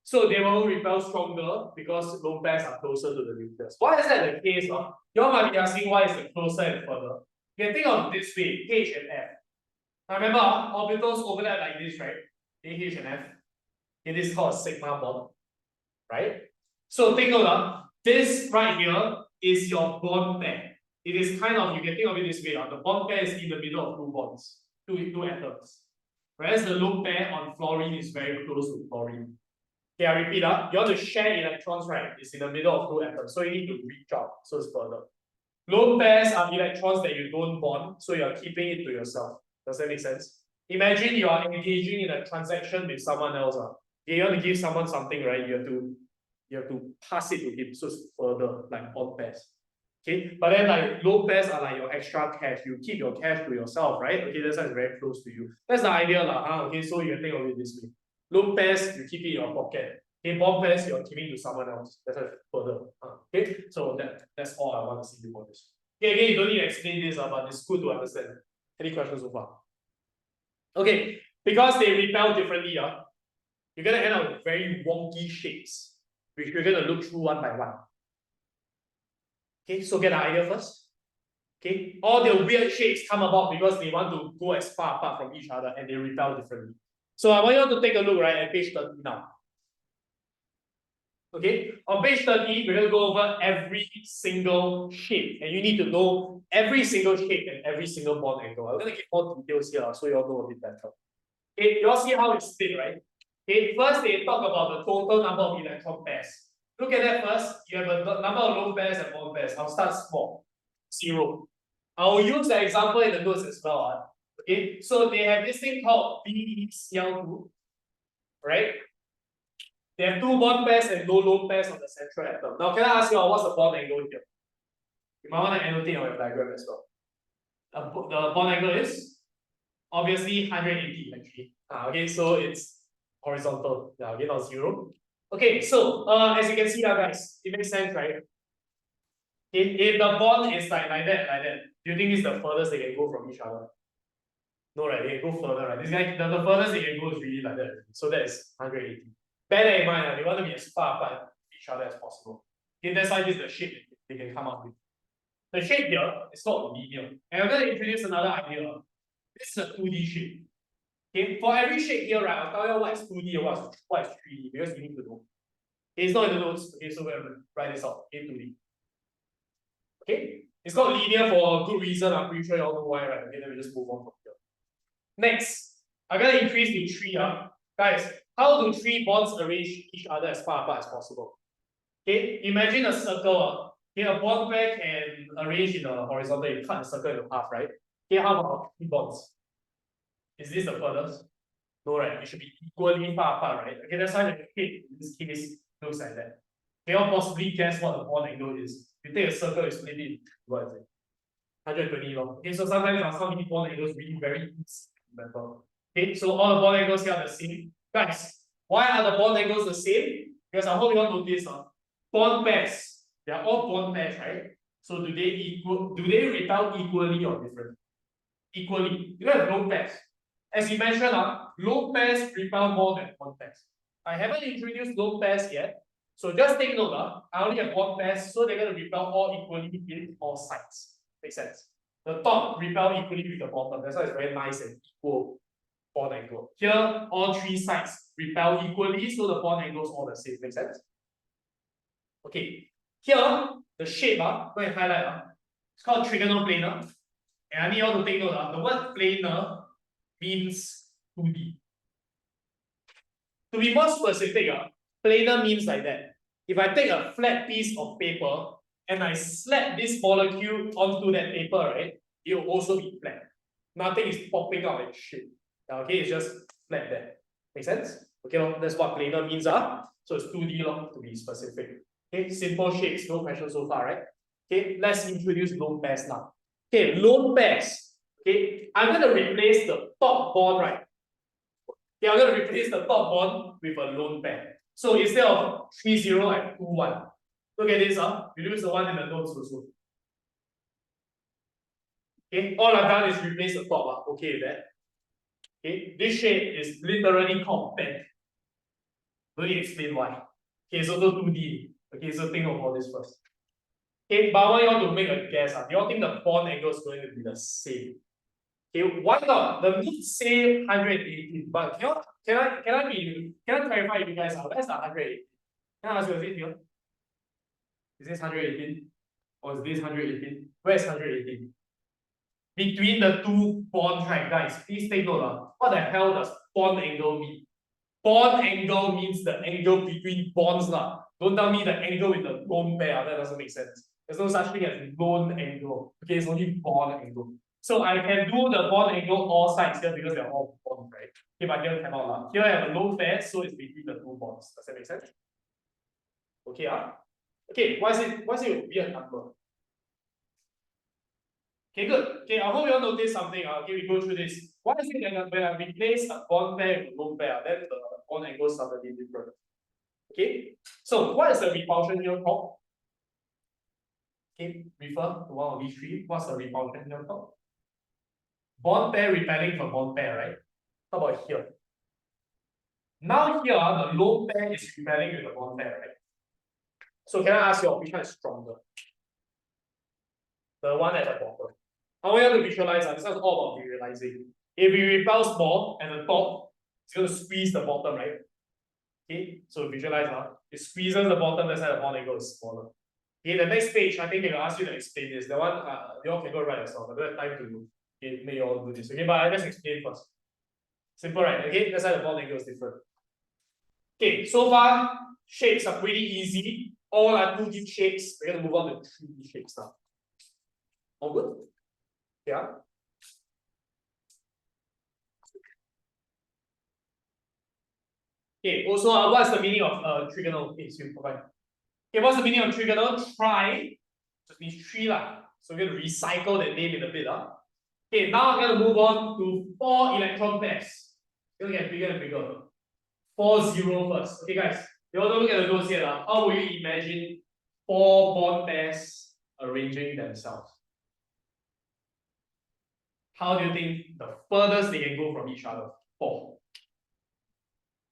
So they will repel stronger because lone pairs are closer to the nucleus. Why is that the case? You all might be asking why is it closer and further. You can think of it this way, H and F. Now remember, orbitals overlap like this, right? AH and F. It is called a sigma bond, right? So take note, this right here is your bond pair. It is kind of, you can think of it this way, the bond pair is in the middle of two bonds, two atoms. Whereas the lone pair on fluorine is very close to fluorine. Okay, I repeat, you want to share electrons, right? It's in the middle of two atoms, so you need to reach out, so it's further. Lone pairs are electrons that you don't bond, so you are keeping it to yourself. Does that make sense? Imagine you are engaging in a transaction with someone else. You want to give someone something, right? You have to pass it to him, so it's further, like bond pairs. Okay, but then like lone pairs are like your extra cash. You keep your cash to yourself, right? Okay, that's why it's very close to you. That's the idea, okay, so you can think of it this way. Lone pairs, you keep it in your pocket. Okay, bond pairs, you're giving to someone else. That's why it's further. Okay, so that's all I want to see before this. Okay, again, you don't need to explain this, but it's good to understand. Any questions so far? Okay, because they repel differently, you're gonna end up with very wonky shapes, which we're gonna look through one by one. Okay, so get an idea first. Okay, all the weird shapes come about because they want to go as far apart from each other and they repel differently. So I want you all to take a look, right, at page 30 now. Okay, on page 30, we're gonna go over every single shape, and you need to know every single shape and every single bond angle. I'm gonna give more details here, so you all know a bit better. Okay, you all see how it's split, right? Okay, first they talk about the total number of electron pairs. Look at that first. You have a number of lone pairs and bond pairs. I'll start small, 0. I will use the example in the notes as well. Okay, so they have this thing called VSEPR, right? They have 2 bond pairs and no lone pairs on the central atom. Now, can I ask you what's the bond angle here? You might want to annotate on your diagram as well. The bond angle is obviously 180 actually. Okay, so it's horizontal. Yeah, again, not 0. Okay, so as you can see now, guys, it makes sense, right? If the bond is like that, do you think this is the furthest they can go from each other? No, right? They can go further, right? This guy, the furthest they can go is really like that. So that is 180. Bear that in mind, they want to be as far apart from each other as possible. Okay, that's why this is the shape they can come up with. The shape here is called linear. And I'm going to introduce another idea. This is a 2D shape. Okay, for every shape here, right, I'll tell you what is 2D and what is 3D because you need to know. Okay, it's not in the notes. Okay, so we're going to write this out. Okay, 2D. Okay, it's called linear for a good reason. I'm pretty sure you all know why, right? Okay, then we just move on from here. Next, I'm going to increase to 3. Guys, how do 3 bonds arrange each other as far apart as possible? Okay, imagine a circle. Okay, a bond pair can arrange in a horizontal. You cut the circle into half, right? Okay, how about 3 bonds? Is this the furthest? No, right? It should be equally far apart, right? Okay, that's why the shape in this case looks like that. Can you all possibly guess what the bond angle is? You take a circle, you split it, what is it? 120 long. Okay, so sometimes some bond angles really very easy to remember. Okay, so all the bond angles here are the same. Guys, why are the bond angles the same? Because I hope you all notice bond pairs. They are all bond pairs, right? So do they repel equally or differently? Equally. You have lone pairs. As you mentioned, lone pairs repel more than bond pairs. I haven't introduced lone pairs yet. So just take note, I only have bond pairs, so they're going to repel all equally in all sides. Makes sense? The top repel equally with the bottom. That's why it's very nice and equal bond angle. Here, all three sides repel equally, so the bond angle is all the same. Makes sense? Okay. Here, the shape, go and highlight. It's called trigonoplanar. And I need you all to take note, the word planar means 2D. To be more specific, planar means like that. If I take a flat piece of paper and I slap this molecule onto that paper, right, it will also be flat. Nothing is popping out and shit. Okay, it's just flat there. Make sense? Okay, that's what planar means. So it's 2D to be specific. Okay, simple shapes, no question so far, right? Okay, let's introduce lone pairs now. Okay, lone pairs. Okay, I'm going to replace the top bond, right? Okay, I'm going to replace the top bond with a lone pair. So instead of 3, 0, I have 2, 1. Look at this, you lose the 1 in the notes also. Okay, all I've done is replace the top, okay with that. Okay, this shape is literally called bend. Don't need to explain why. Okay, it's also 2D. Okay, so think of all this first. Okay, but I want you all to make a guess. Do you all think the bond angle is going to be the same? Okay, why not? The notes say 118, but can I clarify with you guys? Where's the 118? Can I ask you, is it here? Is this 118? Or is this 118? Where's 118? Between the two bonds, right, guys? Please take note. What the hell does bond angle mean? Bond angle means the angle between bonds. Don't tell me the angle with the lone pair. That doesn't make sense. There's no such thing as lone angle. Okay, it's only bond angle. So I can do the bond angle all sides here because they're all bonds, right? Okay, but here cannot. Here I have a lone pair, so it's between the two bonds. Does that make sense? Okay, okay, why is it a weird number? Okay, good. Okay, I hope you all notice something. Okay, we go through this. Why is it that when I replace a bond pair with a lone pair, then the bond angle is suddenly different? Okay, so what is the repulsion here called? Okay, refer to one of these three. What's the repulsion here called? Bond pair repelling from bond pair, right? How about here? Now here, the lone pair is repelling with the bond pair, right? So can I ask you, which one is stronger? The one at the bottom. I want you to visualize, this is all about visualizing. If it repels more at the top, it's going to squeeze the bottom, right? Okay, so visualize, it squeezes the bottom, that's why the bond angle is smaller. Okay, the next page, I think they will ask you to explain this. The one, you all can go write yourself. I don't have time to make you all do this. Okay, but I just explain first. Simple, right? Okay, that's why the bond angle is different. Okay, so far, shapes are pretty easy. All are 2D shapes. We're going to move on to 3D shapes now. All good? Yeah. Okay, also, what's the meaning of trigonal? Okay, so you provide. Okay, what's the meaning of trigonal? Tri just means three lah. So we're going to recycle that name in a bit. Okay, now I'm going to move on to 4 electron pairs. It's going to get bigger and bigger. 4, 0 first. Okay, guys, you all don't look at the notes here. How will you imagine 4 bond pairs arranging themselves? How do you think the furthest they can go from each other? 4.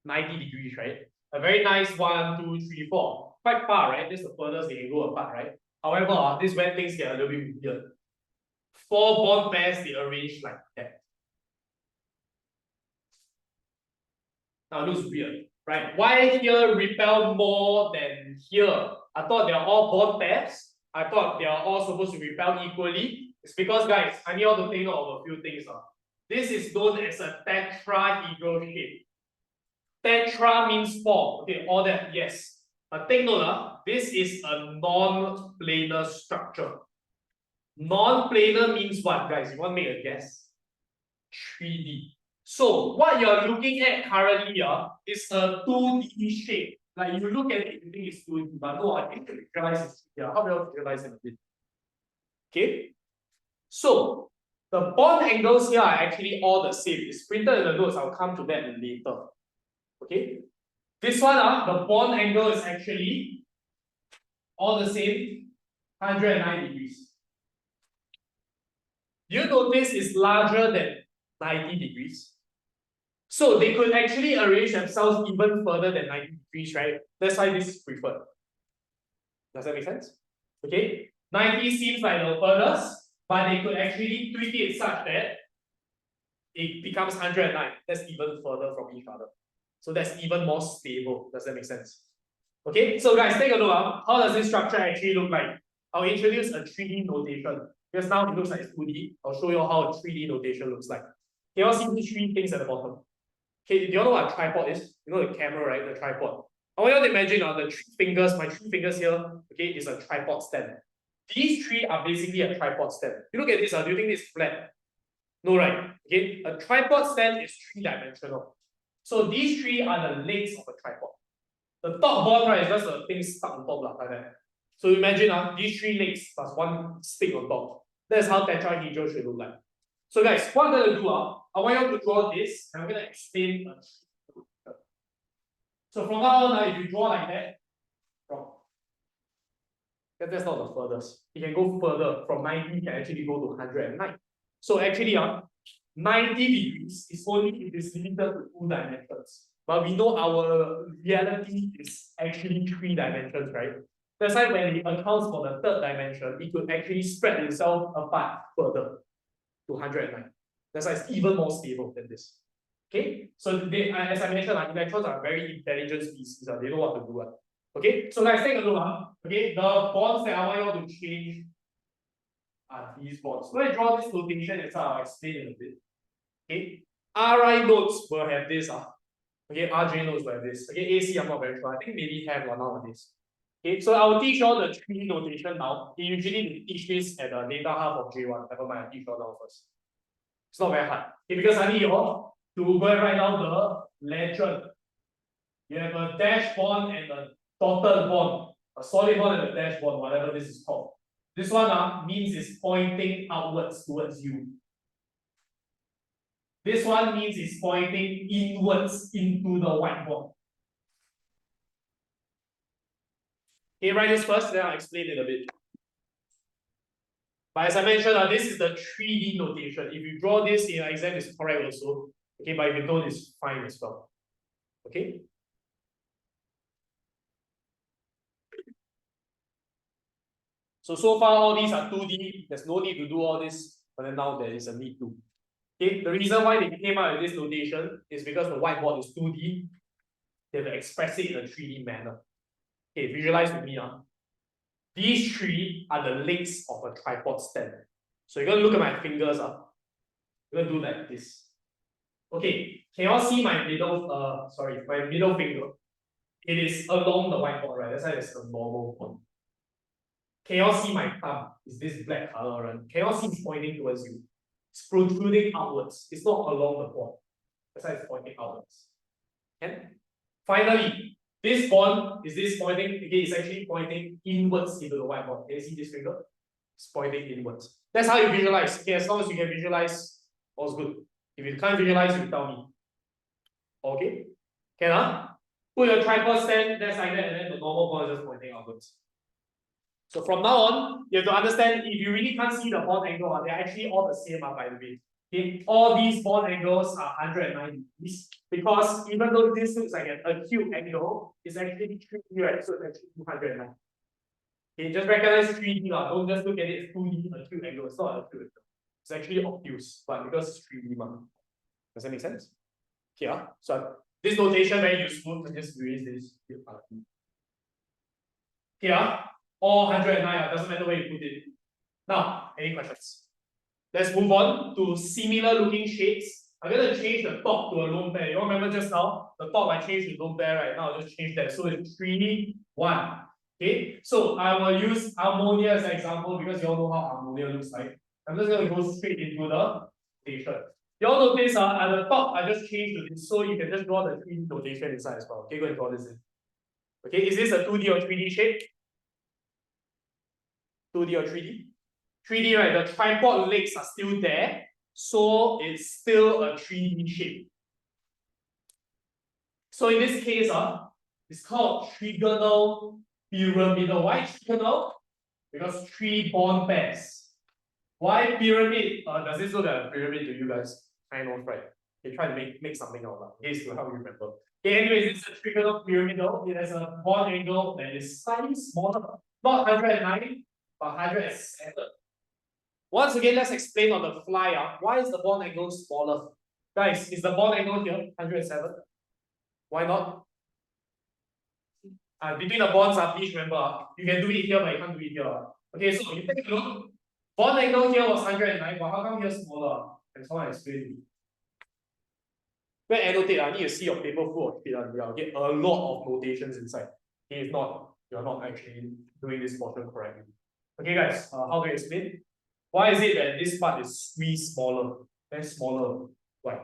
90 degrees, right? A very nice 1, 2, 3, 4. Quite far, right? This is the furthest they can go apart, right? However, this is when things get a little bit weird. 4 bond pairs, they arrange like that. Now it looks weird, right? Why here repel more than here? I thought they are all bond pairs. I thought they are all supposed to repel equally. It's because, guys, I need all to think of a few things. This is known as a tetrahedral shape. Tetra means 4. Okay, all that, yes. But take note, this is a non-planar structure. Non-planar means what, guys? You want to make a guess? 3D. So what you're looking at currently is a 2D shape. Like you look at it, you think it's 2D, but no, I think you visualize it. Yeah, how will you visualize it a bit? Okay. So the bond angles here are actually all the same. It's printed in the notes. I'll come to that later. Okay. This one, the bond angle is actually all the same, 109 degrees. You notice it's larger than 90 degrees. So they could actually arrange themselves even further than 90 degrees, right? That's why this is preferred. Does that make sense? Okay, 90 seems like the furthest, but they could actually tweak it such that it becomes 109. That's even further from each other. So that's even more stable. Does that make sense? Okay, so guys, take a look. How does this structure actually look like? I'll introduce a 3D notation. Because now it looks like 2D. I'll show you how a 3D notation looks like. Can you all see these three things at the bottom? Okay, do you all know what a tripod is? You know the camera, right? The tripod. I want you to imagine the 3 fingers, my 3 fingers here, okay, is a tripod stand. These 3 are basically a tripod stand. You look at this, do you think this is flat? No, right? Okay, a tripod stand is 3-dimensional. So these 3 are the legs of a tripod. The top bond, right, is just a thing stuck on top like that. So imagine these 3 legs plus 1 stick on top. That's how tetrahedral should look like. So guys, what I'm going to do, I want you to draw this, and I'm going to explain. So from now on, if you draw like that, draw. That's not the furthest. You can go further. From 90, you can actually go to 109. So actually, 90 degrees is only if it's limited to 2 dimensions. But we know our reality is actually 3 dimensions, right? That's why when it accounts for the 3rd dimension, it could actually spread itself apart further to 109. That's why it's even more stable than this. Okay, so they, as I mentioned, electrons are very intelligent species. They know what to do. Okay, so let's take a look. Okay, the bonds that I want you all to change are these bonds. When I draw this notation, I'll explain in a bit. Okay, RI nodes will have this. Okay, RJ nodes will have this. Okay, AC, I'm not very sure. I think maybe have one nowadays. Okay, so I'll teach you all the 3 notation now. Usually they teach this at the later half of J1. Never mind, I'll teach you all now first. It's not very hard. Okay, because I need you all to go and write down the legend. You have a dash bond and a dotted bond, a solid bond and a dash bond, whatever this is called. This one means it's pointing outwards towards you. This one means it's pointing inwards into the white bond. Okay, write this first, then I'll explain it a bit. But as I mentioned, this is the 3D notation. If you draw this in your exam, it's correct also. Okay, but if you don't, it's fine as well. Okay. So far, all these are 2D. There's no need to do all this, but then now there is a need to. Okay, the reason why they came out with this notation is because the whiteboard is 2D. They have to express it in a 3D manner. Okay, visualize with me. These 3 are the legs of a tripod stand. So you're gonna look at my fingers. You're gonna do like this. Okay, can you all see my middle my middle finger? It is along the whiteboard, right? That's why it's the normal one. Can you all see my thumb? Is this black color, right? Can you all see it's pointing towards you? It's protruding outwards. It's not along the board. That's why it's pointing outwards. Okay? Finally, this bond, is this pointing? Okay, it's actually pointing inwards into the whiteboard. Can you see this finger? It's pointing inwards. That's how you visualize. Okay, as long as you can visualize, all's good. If you can't visualize, you tell me. Okay? Can put your tripod stand, that's like that, and then the normal bond is just pointing outwards. So from now on, you have to understand, if you really can't see the bond angle, they're actually all the same, by the way. Okay? All these bond angles are 190 degrees, because even though this looks like an acute angle, it's actually 3D, right? So it's actually 290. Okay, just recognize 3D, don't just look at it as 2D acute angle. It's not acute angle. It's actually obtuse, but because it's 3D. Does that make sense? Okay, so this notation very useful. Can just erase this. Okay, all 109, doesn't matter where you put it. Now, any questions? Let's move on to similar looking shapes. I'm going to change the top to a lone pair. You remember just now, the top I changed to lone pair, right? Now I'll just change that. So it's 3, 1. Okay, so I will use ammonia as an example because you all know how ammonia looks like. I'm just going to go straight into the notation. You all notice at the top, I just changed to this, so you can just draw the 3D notation inside as well. Okay, go and draw this in. Okay, is this a 2D or 3D shape? 2D or 3D? 3D, right? The tripod legs are still there, so it's still a 3D shape. So in this case, it's called trigonal pyramidal. Why trigonal? Because 3 bond pairs. Why pyramid? Does this look like a pyramid to you guys? Kind of, right? Okay, try to make something out of that. Okay, so help you remember. Okay, anyways, this is a trigonal pyramidal. It has a bond angle that is slightly smaller, not 109, but 107. Once again, let's explain on the fly. Why is the bond angle smaller? Guys, is the bond angle here 107? Why not? Between the bonds, please remember, you can do it here, but you can't do it here. Okay, so you take a look. Bond angle here was 109, but how come here smaller? Can someone explain to me? Go and annotate. I need to see your paper full of shit. You'll get a lot of notations inside. Okay, if not, you're not actually doing this portion correctly. Okay, guys, how do I explain? Why is it that this part is squeezed smaller? Then smaller. Why?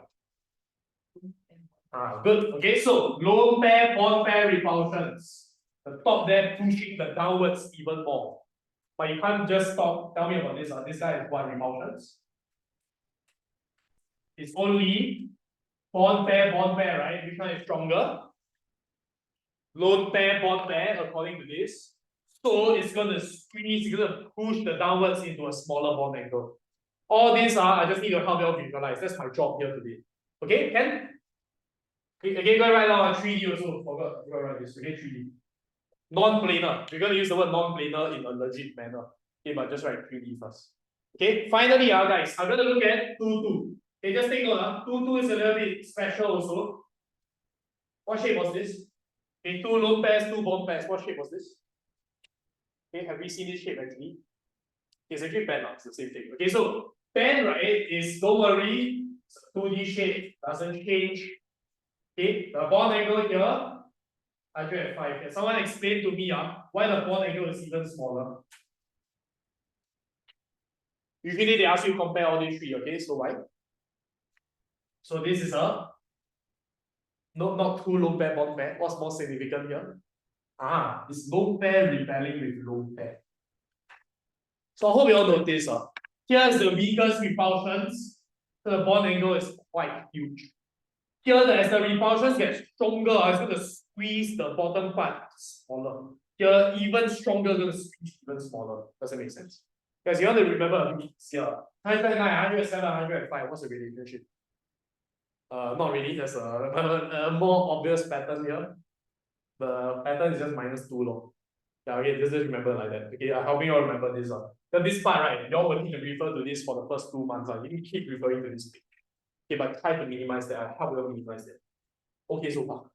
Good. Okay, so lone pair, bond pair repulsions. The top there pushing the downwards even more. But you can't just stop. Tell me about this. This guy is what repulsions? It's only bond pair, right? Which one is stronger? Lone pair, bond pair, according to this. So it's going to squeeze, it's going to push the downwards into a smaller bond angle. All these are, I just need to help you all visualize. That's my job here today. Okay, can? Okay, go right now 3D also. Forgot to write this. Okay, 3D. Non-planar. We're going to use the word non-planar in a legit manner. Okay, but just write 3D first. Okay, finally, guys, I'm going to look at 2-2. Okay, just take note. 2-2 is a little bit special also. What shape was this? Okay, 2 lone pairs, 2 bond pairs. What shape was this? Okay, have we seen this shape actually? It's actually pen, it's the same thing. Okay, so pen, right, is don't worry, it's a 2D shape, doesn't change. Okay, the bond angle here, 105. Can someone explain to me why the bond angle is even smaller? Usually they ask you to compare all these three, okay? So why? So this is a not two lone pair, bond pair. What's more significant here? It's lone pair repelling with lone pair. So I hope you all notice. Here's the weakest repulsions. So the bond angle is quite huge. Here, as the repulsions get stronger, it's going to squeeze the bottom part smaller. Here, even stronger, going to squeeze even smaller. Does that make sense? Guys, you want to remember a bit here. 109, 107, 105. What's the relationship? Not really. There's a more obvious pattern here. The pattern is just -2 long. Yeah, okay, just remember like that. Okay, I'm helping you all remember this. Then this part, right, you all will need to refer to this for the first 2 months. You need to keep referring to this page. Okay, but try to minimize that. I help you minimize that. Okay, so far.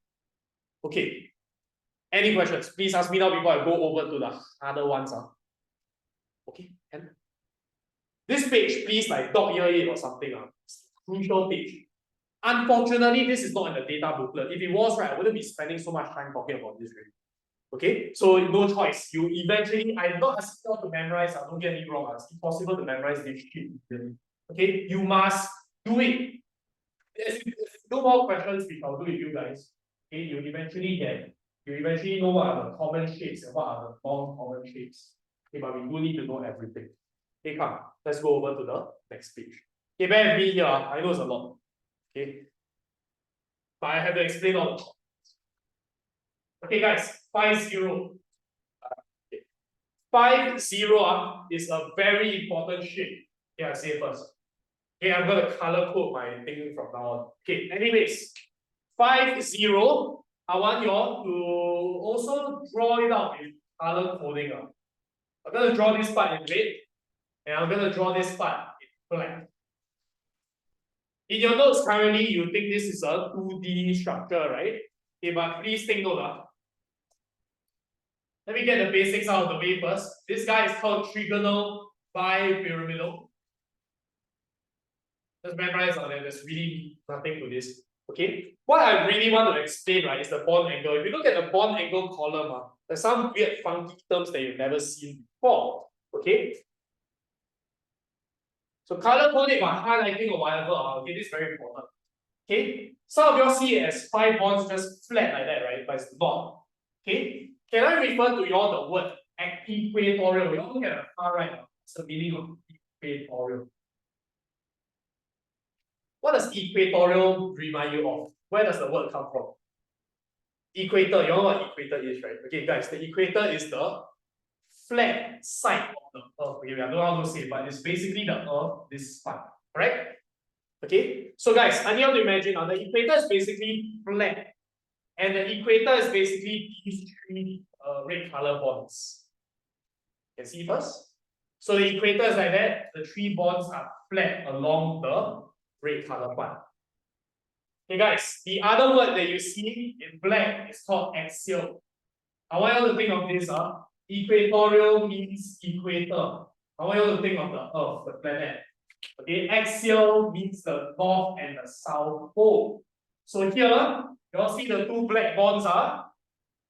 Okay. Any questions? Please ask me now before I go over to the other ones. Okay, and this page, please like dog ear it or something. It's a crucial page. Unfortunately, this is not in the data booklet. If it was, right, I wouldn't be spending so much time talking about this really. Okay, so no choice. You eventually, I'm not asking you to memorize, don't get me wrong, it's impossible to memorize this shit. Okay, you must do it. There's no more questions which I'll do with you guys. Okay, you eventually know what are the common shapes and what are the non-common shapes. Okay, but we do need to know everything. Okay, come, let's go over to the next page. Okay, bear with me here. I know it's a lot. Okay, but I have to explain all the. Okay, guys, 50. Okay. 50 is a very important shape. Okay, I say it first. Okay, I'm gonna color code my thing from now on. Okay, anyways, 50. I want you all to also draw it out with color coding. I'm gonna draw this part in red, and I'm gonna draw this part in black. In your notes currently, you think this is a 2D structure, right? Okay, but please take note. Let me get the basics out of the way first. This guy is called trigonal bipyramidal. Just memorize on it. There's really nothing to this. Okay. What I really want to explain, right, is the bond angle. If you look at the bond angle column, there's some weird funky terms that you've never seen before. Okay. So color code it by highlighting or whatever. Okay, this is very important. Okay. Some of you all see it as 5 bonds just flat like that, right? But it's not. Okay. Can I refer to you all the word equatorial? You all look at the far right. What's the meaning of equatorial? What does equatorial remind you of? Where does the word come from? Equator, you know what equator is, right? Okay, guys, the equator is the flat side of the earth. Okay, I don't know how to say it, but it's basically the earth, this part, correct? Okay, so guys, I need you to imagine the equator is basically flat, and the equator is basically these three red color bonds. You can see first. So the equator is like that. The three bonds are flat along the red color one. Okay, guys, the other word that you see in black is called axial. I want you to think of this. Equatorial means equator. I want you to think of the Earth, the planet. Okay, axial means the north and the south pole. So here, you all see the two black bonds are,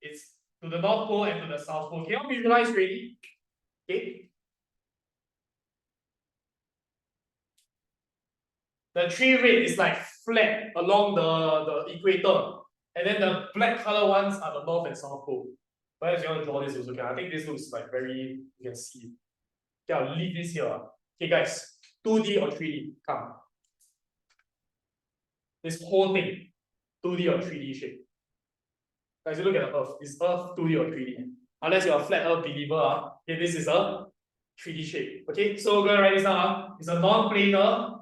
it's to the north pole and to the south pole. Can you all visualize really? Okay. The three red is like flat along the equator. And then the black color ones are the north and south pole. Perhaps you want to draw this also. Okay, I think this looks like very, you can see. Okay, I'll leave this here. Okay, guys, 2D or 3D, come. This whole thing, 2D or 3D shape. Guys, you look at the Earth. Is Earth 2D or 3D? Unless you're a flat Earth believer, okay, this is a 3D shape. Okay, so we're gonna write this down. It's a non-planar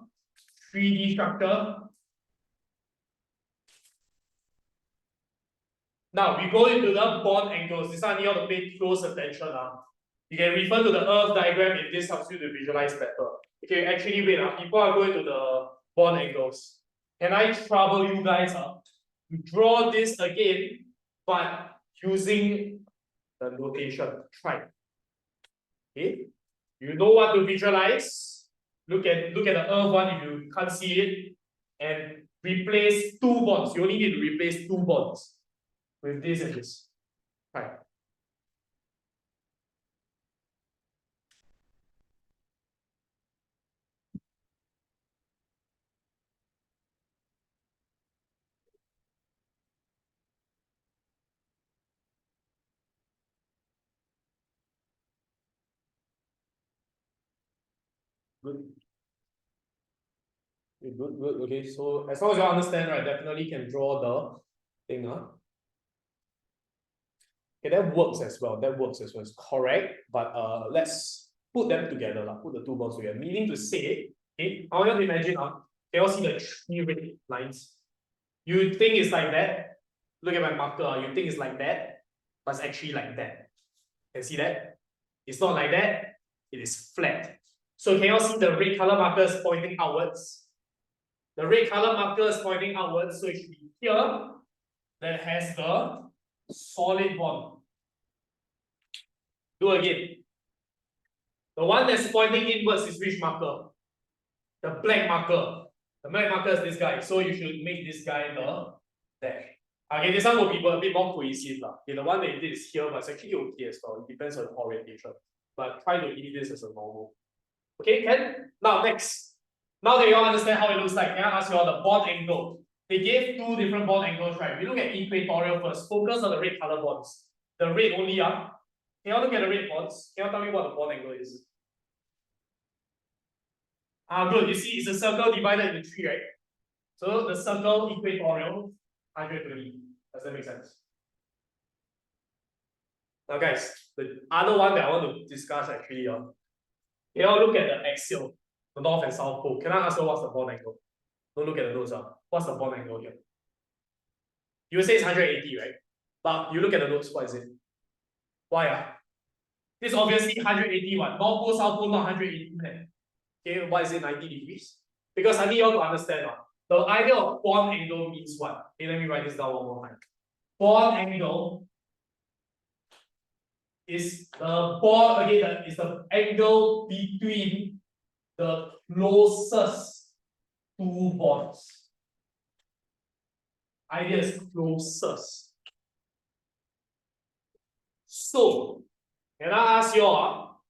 3D structure. Now we go into the bond angles. This one I need you to pay close attention. You can refer to the Earth diagram if this helps you to visualize better. Okay, actually wait, before I go into the bond angles, can I trouble you guys to draw this again, but using the notation? Try. Okay, you know what to visualize. Look at the Earth one if you can't see it, and replace two bonds. You only need to replace two bonds with this and this. Right. Good. Good, good. Okay, so as long as you understand, right, definitely can draw the thing. Okay, that works as well. That works as well. It's correct. But let's put them together. Put the two bonds together. Meaning to say, okay, I want you to imagine, can you all see the three red lines? You think it's like that. Look at my marker. You think it's like that, but it's actually like that. Can see that? It's not like that. It is flat. So can you all see the red color markers pointing outwards? The red color marker is pointing outwards, so it should be here that has the solid bond. Do again. The one that's pointing inwards is which marker? The black marker. The black marker is this guy. So you should make this guy the dash. Okay, this one will be a bit more cohesive. Okay, the one that you did is here, but it's actually okay as well. It depends on orientation. But try to leave this as a normal. Okay, can? Now next. Now that you all understand how it looks like, can I ask you all the bond angle? They gave two different bond angles, right? We look at equatorial first. Focus on the red color bonds. The red only, Can you all look at the red bonds? Can you all tell me what the bond angle is? Good. You see, it's a circle divided into three, right? So the circle equatorial, 120. Does that make sense? Now, guys, the other one that I want to discuss actually, you all look at the axial, the north and south pole. Can I ask you what's the bond angle? Don't look at the notes. What's the bond angle here? You say it's 180, right? But you look at the notes, what is it? Why? This is obviously 180 one. North pole, south pole, not 180. Okay, why is it 90 degrees? Because I need you all to understand. The idea of bond angle means what? Okay, let me write this down one more time. Bond angle is the bond, okay, is the angle between the closest two bonds. Idea is closest. So, can I ask you all,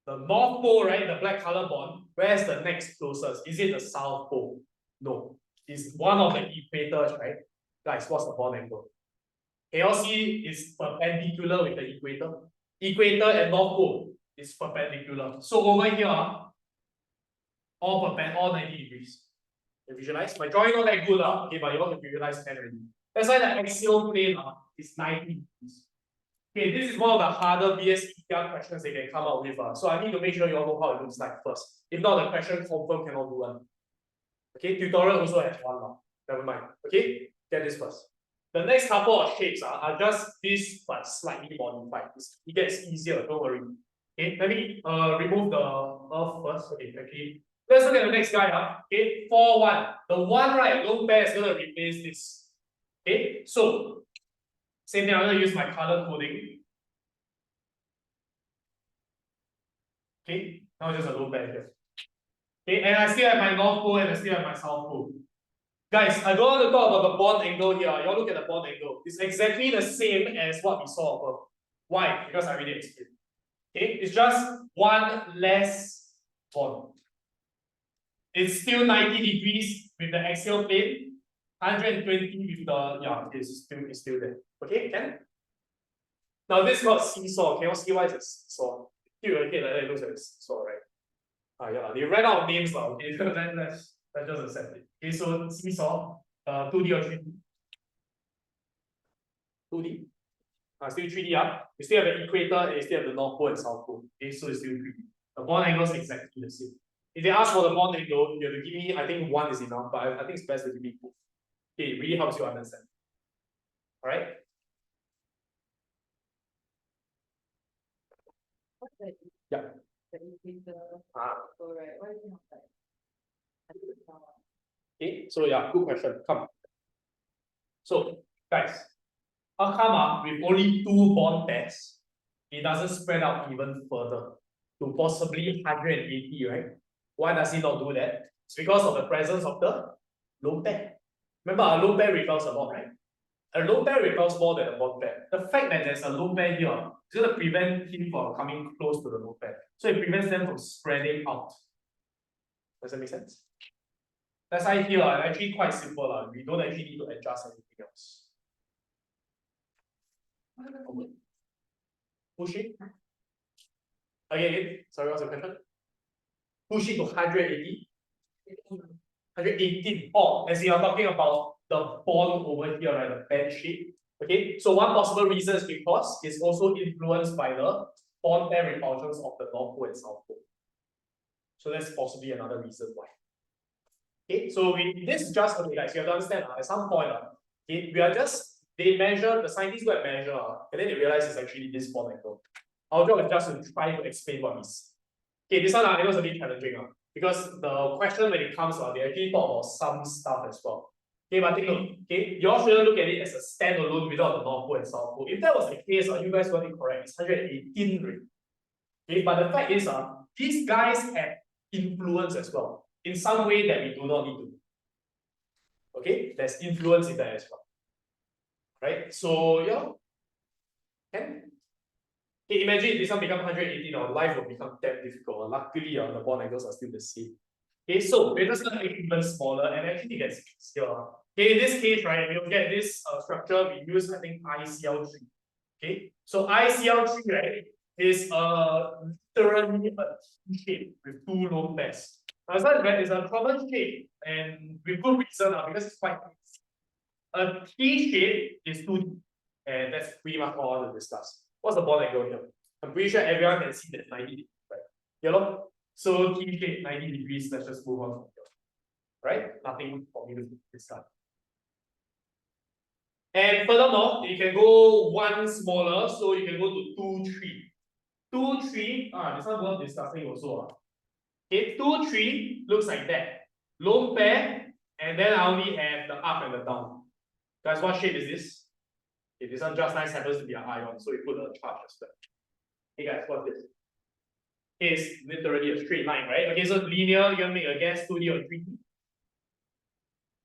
the north pole, right, the black color bond, where's the next closest? Is it the south pole? No, it's one of the equators, right? Guys, what's the bond angle? Can you all see it's perpendicular with the equator? Equator and north pole is perpendicular. So over here, all 90 degrees. You visualize? My drawing not that good, okay, but you want to visualize 10 already. That's why the axial plane is 90 degrees. Okay, this is one of the harder VSEPR questions they can come out with. So I need to make sure you all know how it looks like first. If not, the question confirm cannot do one. Okay, tutorial also has one now. Never mind. Okay, get this first. The next couple of shapes are just this but slightly modified. It gets easier, don't worry. Okay, let me remove the earth first. Okay, actually, let's look at the next guy. Okay, 4-1. The one right lone pair is gonna replace this. Okay, so same thing, I'm gonna use my color coding. Okay, now just a lone pair here. Okay, and I still have my north pole and I still have my south pole. Guys, I don't want to talk about the bond angle here. Y'all look at the bond angle. It's exactly the same as what we saw above. Why? Because I already explained. Okay, it's just one less bond. It's still 90 degrees with the axial plane, 120 with the, yeah, it's still there. Okay, can? Now this is called seesaw. Can you see why it's a seesaw? Still okay, like that, it looks like a seesaw, right? Yeah, they ran out of names now. Okay, let's just accept it. Okay, so seesaw, 2D or 3D? 2D. Still 3D, you still have the equator and you still have the North Pole and South Pole. Okay, so it's still 3D. The bond angle is exactly the same. If they ask for the bond angle, you have to give me, I think one is enough, but I think it's best to give me both. Okay, it really helps you understand. Alright? Yeah. Okay, so yeah, good question. Come. So, guys, how come with only 2 bond pairs, it doesn't spread out even further to possibly 180, right? Why does it not do that? It's because of the presence of the lone pair. Remember, our lone pair repels a lot, right? A lone pair repels more than a bond pair. The fact that there's a lone pair here is going to prevent him from coming close to the lone pair. So it prevents them from spreading out. Does that make sense? That's why here, actually quite simple. We don't actually need to adjust anything else. Push it. Again, sorry, what's the question? Push it to 180. 118. Oh, as you are talking about the bond over here, right? The band shape. Okay, so one possible reason is because it's also influenced by the bond pair repulsions of the North Pole and South Pole. So that's possibly another reason why. Okay, so this is just, okay, guys, you have to understand at some point, okay, they measure, the scientists go and measure, and then they realize it's actually this bond angle. Our job is just to try to explain what is. Okay, this one I know is a bit challenging, because the question when it comes, they actually talk about some stuff as well. Okay, but take note, okay, you all shouldn't look at it as a standalone without the North Pole and South Pole. If that was the case, you guys got it correct, it's 118 ring. Okay, but the fact is, these guys have influence as well, in some way that we do not need to. Okay, there's influence in that as well. Right? So yeah. Okay, imagine if this one becomes 118, our life will become damn difficult. Luckily, the bond angles are still the same. Okay, so we're just gonna make it even smaller and actually it gets easier. Okay, in this case, right, we'll get this structure, we use, I think, ICL3. Okay, so ICL3, right, is literally a T shape with 2 lone pairs. Now, it's a common shape and with good reason because it's quite easy. A T shape is 2D, and that's pretty much all I want to discuss. What's the bond angle here? I'm pretty sure everyone can see that 90 degrees, right? Yellow? So T shape 90 degrees, let's just move on from here. Right? Nothing for me to discuss. And furthermore, you can go one smaller, so you can go to 2, 3. 2, 3, this one worth discussing also. Okay, 2, 3 looks like that. Lone pair, and then I only have the up and the down. Guys, what shape is this? Okay, this one just nice happens to be an ion, so we put a charge as well. Hey guys, what's this? It's literally a straight line, right? Okay, so linear, you can make a guess, 2D or 3D.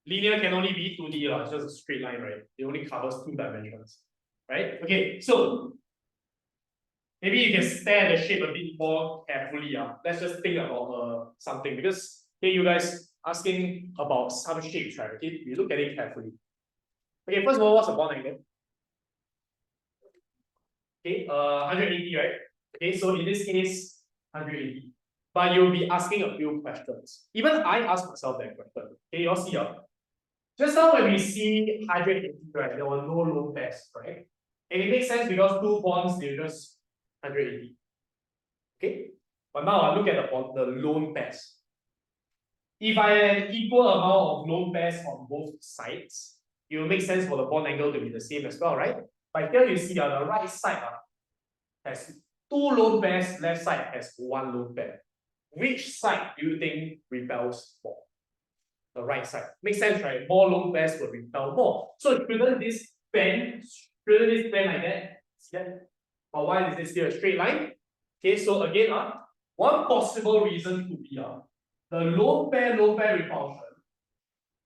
Linear can only be 2D, it's just a straight line, right? It only covers 2 dimensions, right? Okay, so maybe you can stare at the shape a bit more carefully. Let's just think about something, because here you guys asking about some shapes, right? Okay, we look at it carefully. Okay, first of all, what's the bond angle? Okay, 180, right? Okay, so in this case, 180. But you'll be asking a few questions. Even I ask myself that question. Okay, you all see, just now when we see 180, right, there were no lone pairs, right? And it makes sense because 2 bonds, they're just 180. Okay? But now I look at the lone pairs. if I had an equal amount of lone pairs on both sides, it will make sense for the bond angle to be the same as well, right? But here you see the right side has 2 lone pairs, left side has 1 lone pair. Which side do you think repels more? The right side. Makes sense, right? More lone pairs will repel more. So shouldn't this bend like that? See that? But why is it still a straight line? Okay, so again, one possible reason could be the lone pair repulsion,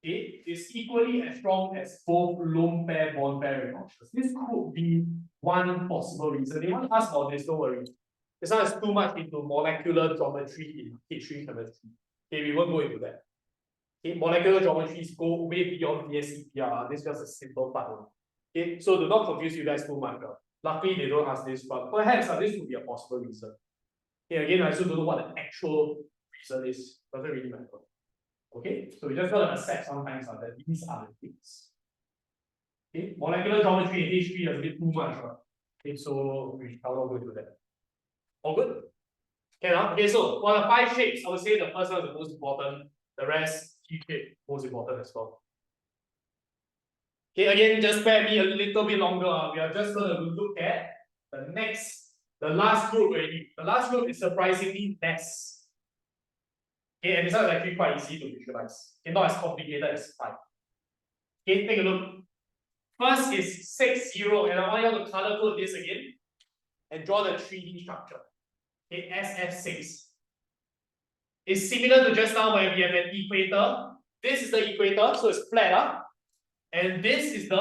okay, is equally as strong as both lone pair bond pair repulsions. This could be one possible reason. They want to ask about this, don't worry. This one is too much into molecular geometry in H3 chemistry. Okay, we won't go into that. Okay, molecular geometries go way beyond VSEPR. This is just a simple part. Okay, so do not confuse you guys too much. Luckily, they don't ask this, but perhaps this would be a possible reason. Okay, again, I still don't know what the actual reason is. Doesn't really matter. Okay, so we just gotta accept sometimes that these are the things. Okay, molecular geometry in H3 is a bit too much. Okay, so we shall not go into that. All good? Okay, okay, so for the 5 shapes, I would say the first one is the most important. The rest, T shape, most important as well. Okay, again, just bear me a little bit longer. We are just going to look at the last group already. The last group is surprisingly less. Okay, and this one is actually quite easy to visualize. Okay, not as complicated as 5. Okay, take a look. First is 6, 0, and I want you to color code this again and draw the 3D structure. Okay, SF6. It's similar to just now where we have an equator. This is the equator, so it's flat. And this is the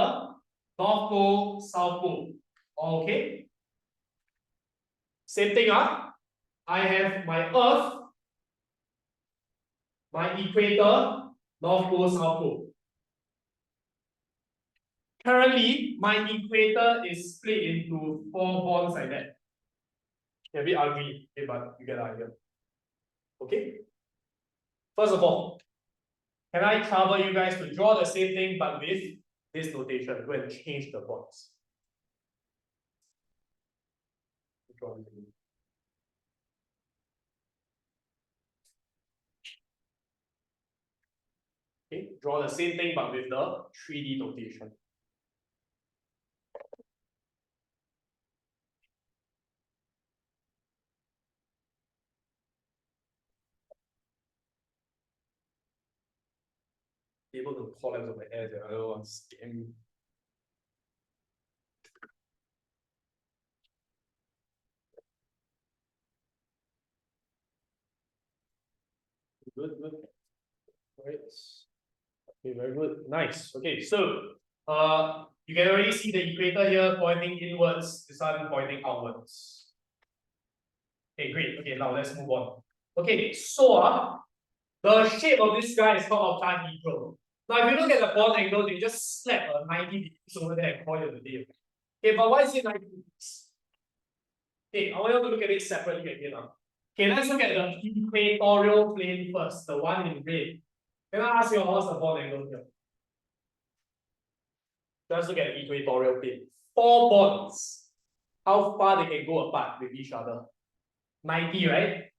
North Pole, South Pole. Okay. Same thing. I have my Earth, my equator, North Pole, South Pole. Currently, my equator is split into 4 bonds like that. A bit ugly, okay, but you get the idea. Okay. First of all, can I trouble you guys to draw the same thing but with this notation? Go and change the bonds. Okay, draw the same thing but with the 3D notation. Able to call them on my head, I don't want to scam you. Good. Right. Okay, very good. Nice. Okay, so you can already see the equator here pointing inwards, this one pointing outwards. Okay, great. Okay, now let's move on. Okay, so the shape of this guy is called octahedral. Now, if you look at the bond angle, they just slap a 90 degrees over there and call it a day. Okay, but why is it 90 degrees? Okay, I want you to look at it separately again. Okay, let's look at the equatorial plane first, the one in red. Can I ask you what's the bond angle here? Let's look at the equatorial plane. 4 bonds. How far they can go apart with each other? 90, right?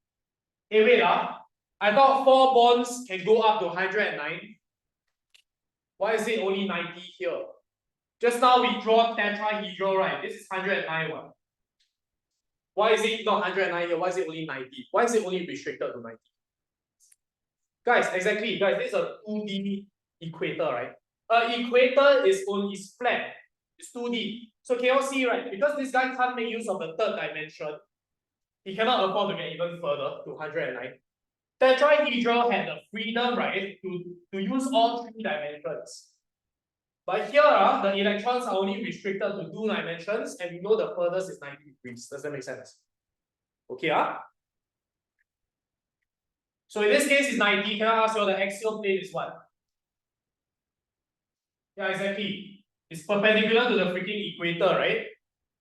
Hey, wait, I thought 4 bonds can go up to 109. Why is it only 90 here? Just now we draw tetrahedral, right? This is 109 one. Why is it not 109 here? Why is it only 90? Why is it only restricted to 90? Guys, exactly. Guys, this is a 2D equator, right? Equator is flat. It's 2D. So can you see, right? Because this guy can't make use of the 3rd dimension, he cannot afford to get even further to 109. Tetrahedral had the freedom, right, to use all 3 dimensions. But here, the electrons are only restricted to 2 dimensions, and we know the furthest is 90 degrees. Does that make sense? Okay, So in this case, it's 90. Can I ask you, the axial plane is what? Yeah, exactly. It's perpendicular to the freaking equator, right?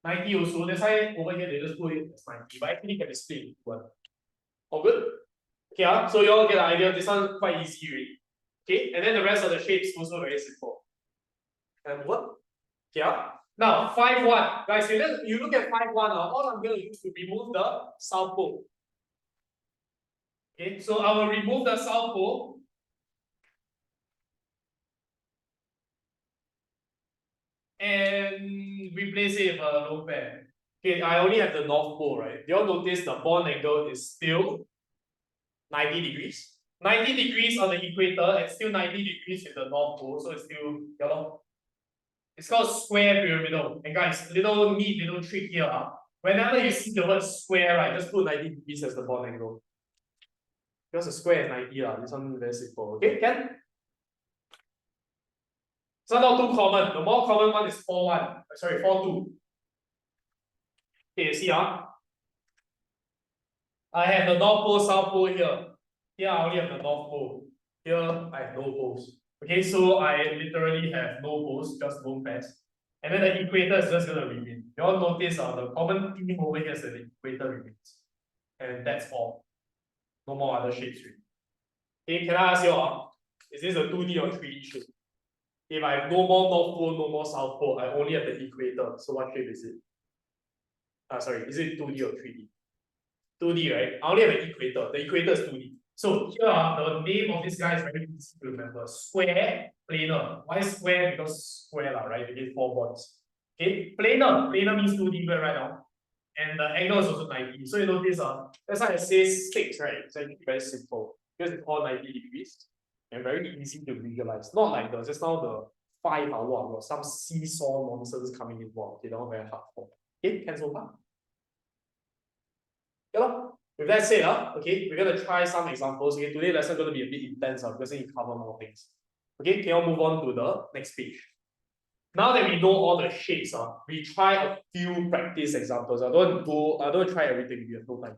90 also. That's why over here they just put it as 90, but actually can be split into 1. All good? Okay, so you all get the idea. This one's quite easy, really. Okay, and then the rest of the shapes also very simple. And what? Yeah. Now 5-1. Guys, you look at 5-1. All I'm going to do is to remove the south pole. Okay, so I will remove the south pole. And replace it with a lone pair. Okay, I only have the north pole, right? Do you all notice the bond angle is still 90 degrees? 90 degrees on the equator and still 90 degrees with the north pole, so it's still, you know, it's called square pyramidal. And guys, neat little trick here. Whenever you see the word square, right, just put 90 degrees as the bond angle. Because the square is 90, this one very simple. Okay, can? So not too common. The more common one is 4-1. Sorry, 4-2. Okay, see I have the north pole, south pole here. Here I only have the north pole. Here I have no poles. Okay, so I literally have no poles, just lone pairs. And then the equator is just gonna remain. You all notice the common theme over here is that the equator remains. And that's all. No more other shapes really. Okay, can I ask you is this a 2D or 3D shape? If I have no more north pole, no more south pole, I only have the equator. So what shape is it? Sorry, is it 2D or 3D? 2D, right? I only have an equator. The equator is 2D. So here, the name of this guy is very easy to remember. Square, planar. Why square? Because square, right? We get 4 bonds. Okay, planar. Planar means 2D right now. And the angle is also 90. So you notice, that's why it says 6, right? It's actually very simple. Because it's all 90 degrees. And very easy to visualize. Not like just now the 5 or some seesaw nonsense coming in. Wow, okay, very hard for. Okay, can so far? Yeah. With that said, okay, we're gonna try some examples. Okay, today's lesson is gonna be a bit intense because we cover more things. Okay, can you move on to the next page? Now that we know all the shapes, we try a few practice examples. I don't try everything, we have no time.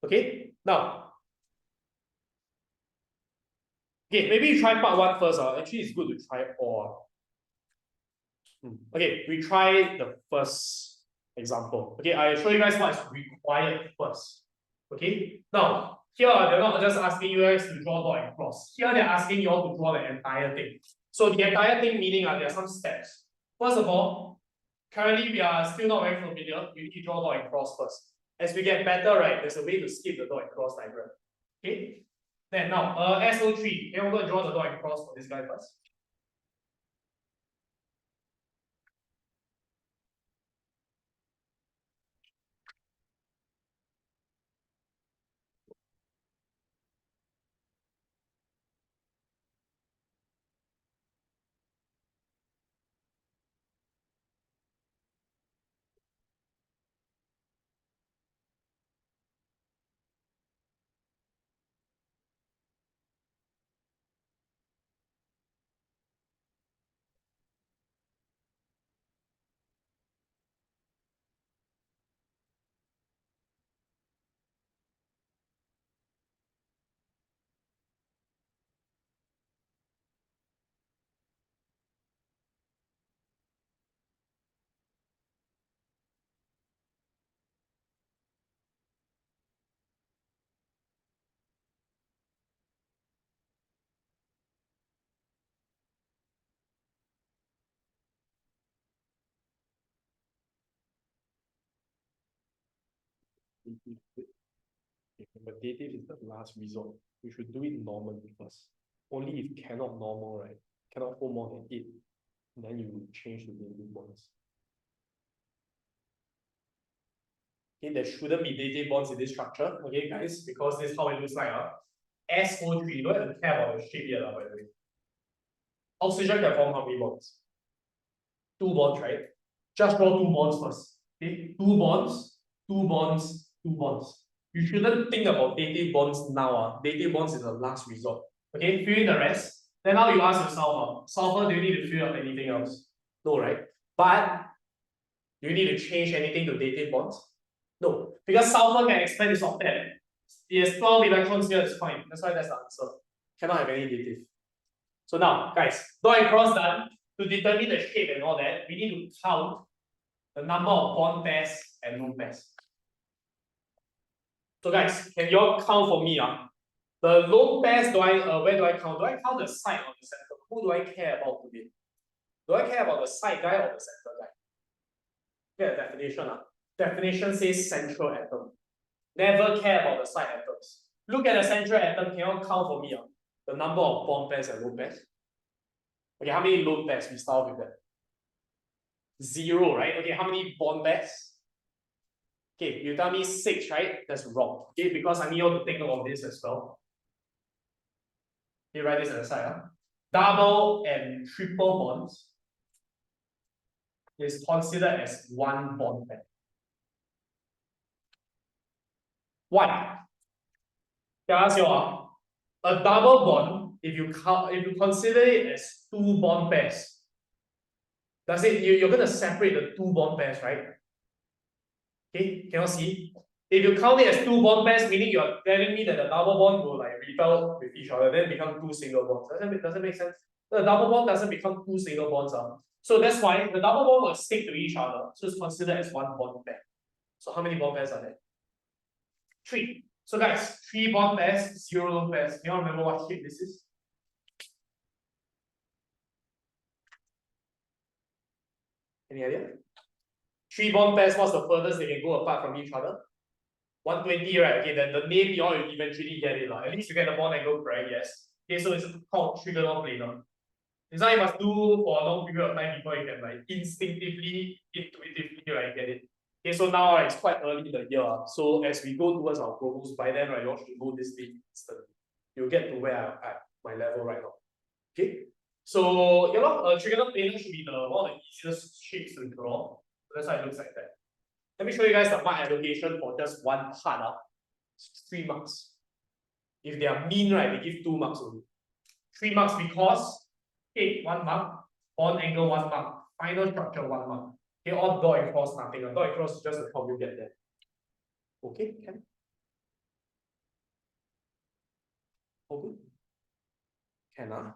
Okay, now. Okay, maybe you try part 1 first. Actually, it's good to try all. Okay, we try the first example. Okay, I'll show you guys what is required first. Okay, now here they're not just asking you guys to draw dot and cross. Here they're asking you all to draw the entire thing. So the entire thing meaning there are some steps. First of all, currently we are still not very familiar. You need to draw dot and cross first. As we get better, right, there's a way to skip the dot and cross diagram. Okay. Then now, SO3. Can you go and draw the dot and cross for this guy first? But dative is the last resort. You should do it normally first. Only if cannot normal, right? Cannot hold more than 8. Then you change to dative bonds. Okay, there shouldn't be dative bonds in this structure, okay, guys, because this is how it looks like. SO3, you don't have to care about the shape yet, by the way. Oxygen can form how many bonds? 2 bonds, right? Just draw 2 bonds first. Okay, 2 bonds, 2 bonds, 2 bonds. You shouldn't think about dative bonds now. Dative bonds is the last resort. Okay, fill in the rest. Then now you ask yourself, sulfur, do you need to fill up anything else? No, right? But do you need to change anything to dative bonds? No, because sulfur can expand its octet. It has 12 electrons here, it's fine. That's why that's the answer. Cannot have any dative. So now, guys, dot and cross done. To determine the shape and all that, we need to count the number of bond pairs and lone pairs. So guys, can you all count for me? The lone pairs, where do I count? Do I count the side or the center? Who do I care about today? Do I care about the side guy or the center guy? Get a definition. Definition says central atom. Never care about the side atoms. Look at the central atom. Can you count for me the number of bond pairs and lone pairs? Okay, how many lone pairs? We start with that. 0, right? Okay, how many bond pairs? Okay, you tell me 6, right? That's wrong. Okay, because I need you to take note of this as well. You write this at the side. Huh? Double and triple bonds is considered as one bond pair. Why? Can I ask you a double bond, if you consider it as two bond pairs, does it you're gonna separate the two bond pairs, right? Okay, can you see? If you count it as two bond pairs, meaning you're telling me that the double bond will like repel with each other, then become two single bonds. Doesn't make sense. The double bond doesn't become two single bonds. So that's why the double bond will stick to each other. So it's considered as one bond pair. So how many bond pairs are there? 3. So guys, 3 bond pairs, 0 lone pairs. Do you all remember what shape this is? Any idea? 3 bond pairs, what's the furthest they can go apart from each other? 120, right? Okay, then the name you all will eventually get it. At least you get the bond angle correct, yes. Okay, so it's called trigonal planar. This one you must do for a long period of time before you can like instinctively, intuitively like get it. Okay, so now it's quite early in the year. So as we go towards our promos, by then, right, you all should know this thing instantly. You'll get to where I'm at my level right now. Okay. So trigonal planar should be one of the easiest shapes to draw. So that's why it looks like that. Let me show you guys the mark allocation for just one part. 3 marks. If they are mean, right, they give 2 marks only. 3 marks because 1 mark, bond angle 1 mark, final structure 1 mark. Okay, all dot and cross nothing. A dot and cross is just to help you get there. Okay, can. Okay. Can.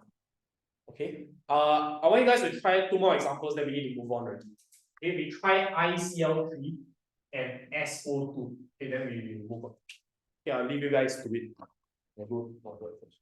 Okay. I want you guys to try 2 more examples, then we need to move on already. Okay, we try ICL3 and SO2. Okay, then we move on. Okay, I'll leave you guys to it. I'll go first.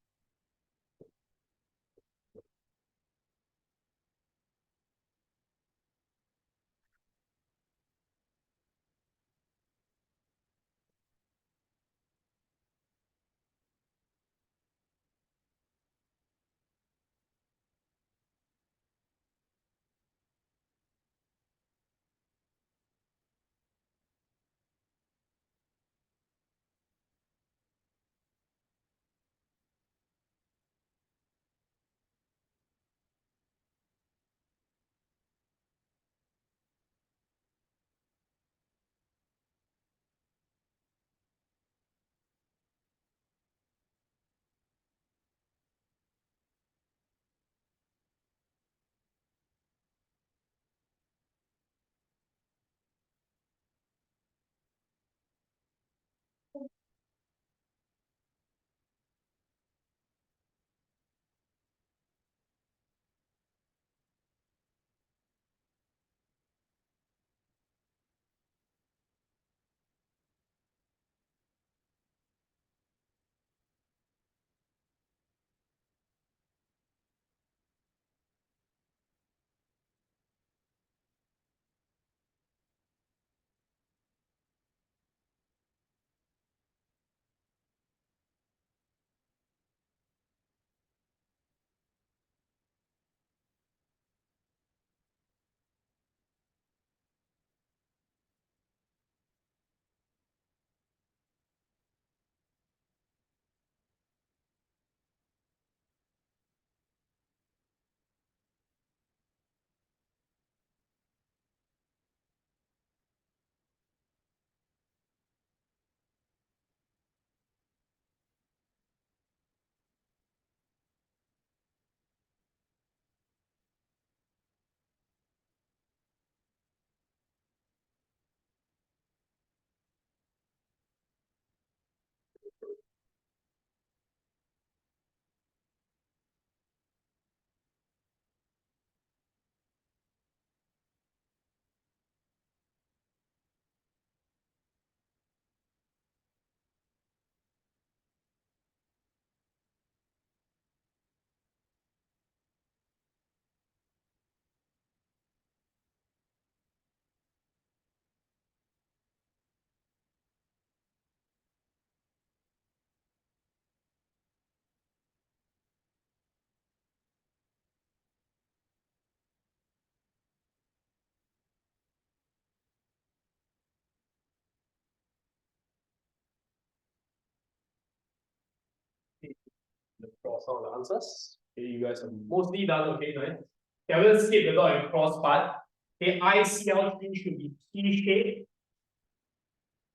Cross all the answers. Okay, you guys are mostly done. Okay, nice. Okay, I'm gonna skip the dot and cross part. Okay, ICL3 should be T-shaped,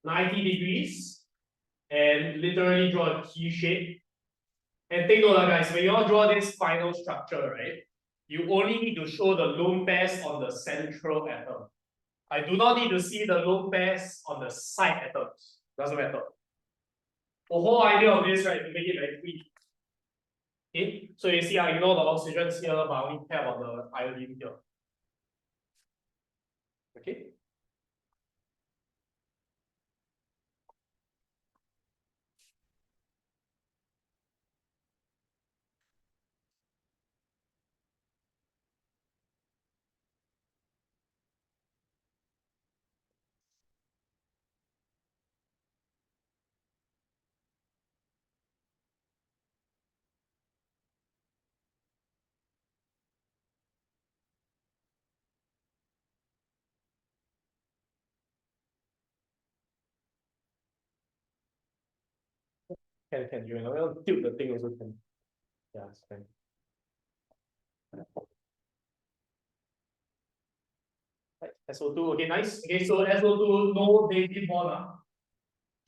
90 degrees, and literally draw a T shape. And take note, guys, when you all draw this final structure, right, you only need to show the lone pairs on the central atom. I do not need to see the lone pairs on the side atoms. Doesn't matter. The whole idea of this, right, to make it very free. Okay, so you see, I ignore the oxygens here, but I only care about the iodine here. Okay. Can you know, tilt the thing also can. Yeah, it's fine. Right, SO2, okay, nice. Okay, so SO2, no negative bond.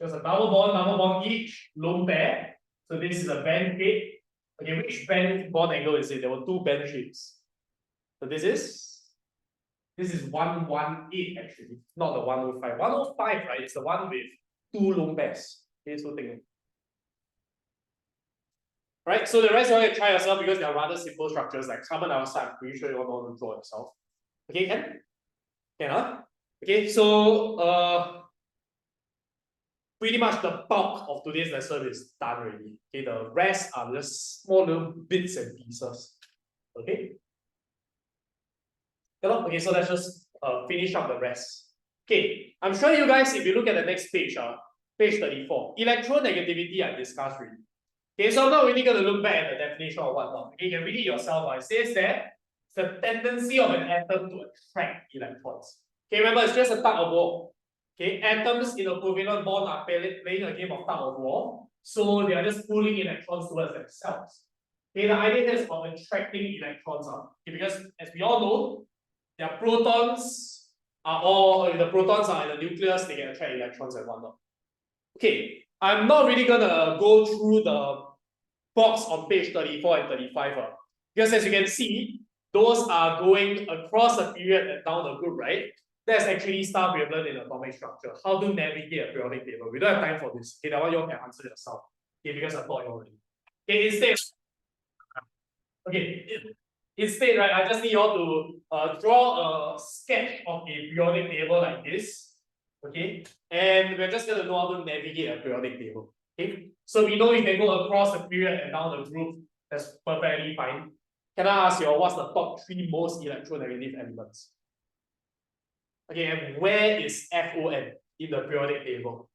Just a double bond each, lone pair. So this is a band shape. Okay, which band bond angle is it? There were two band shapes. So this is 118 actually, not the 105. 105, right? It's the one with two lone pairs. Okay, so think. Right, so the rest you want to try yourself because they are rather simple structures like carbon dioxide. I'm pretty sure you all know how to draw yourself. Okay, can? Can, huh? Okay, so pretty much the bulk of today's lesson is done already. Okay, the rest are just small little bits and pieces. Okay. Okay, so let's just finish up the rest. Okay, I'm sure you guys, if you look at the next page, page 34, electronegativity I discussed already. Okay, so I'm not really going to look back at the definition or whatnot. Okay, you can read it yourself. It says that it's the tendency of an atom to attract electrons. Okay, remember, it's just a tug of war. Okay, atoms in a covalent bond are playing a game of tug of war. So they are just pulling electrons towards themselves. Okay, the idea is of attracting electrons. Okay, because as we all know, their protons are all, the protons are in the nucleus, they can attract electrons and whatnot. Okay, I'm not really gonna go through the box on page 34 and 35. Because as you can see, those are going across the period and down the group, right? That's actually stuff we have learned in atomic structure. How to navigate a periodic table. We don't have time for this. Okay, that one you all can answer yourself. Okay, because I thought you already. Okay, instead, right, I just need you all to draw a sketch of a periodic table like this. Okay, and we're just gonna know how to navigate a periodic table. Okay, so we know you can go across the period and down the group. That's perfectly fine. Can I ask you all what's the top 3 most electronegative elements? Okay, and where is FON in the periodic table?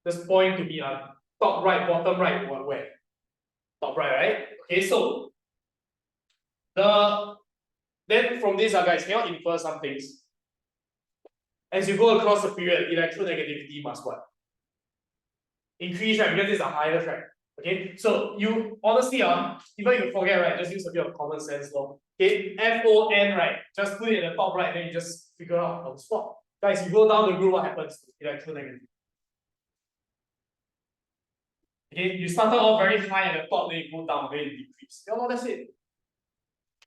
Just point to me, top right, bottom right, where? Top right, right? Okay, so then from this, guys, can you infer some things? As you go across the period, electronegativity must what? Increase, right? Because it's a higher track. Okay, so you honestly, even if you forget, right, just use a bit of common sense law. Okay, FON, right? Just put it at the top right, then you just figure out on the spot. Guys, you go down the group, what happens to electronegativity? Okay, you started off very high at the top, then you go down, then you decrease. Yeah, well, that's it.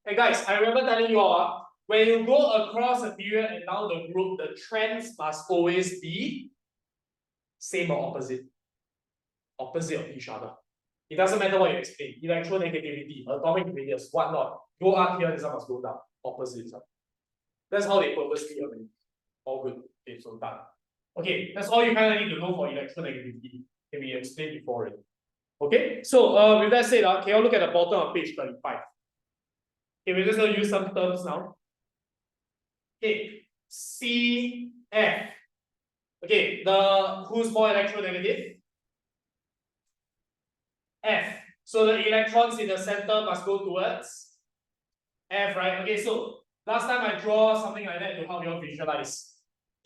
Hey guys, I remember telling you all, when you go across a period and down the group, the trends must always be same or opposite. Opposite of each other. It doesn't matter what you explain. Electronegativity, atomic radius, whatnot. Go up here, this one must go down. Opposite. That's how they purposely arrange. All good. Okay, so done. Okay, that's all you kind of need to know for electronegativity. Can we explain before it? Okay, so with that said, can you look at the bottom of page 35? Okay, we're just going to use some terms now. Okay, CF. Okay, who's more electronegative? F. So the electrons in the center must go towards F, right? Okay, so last time I draw something like that to help you all visualize.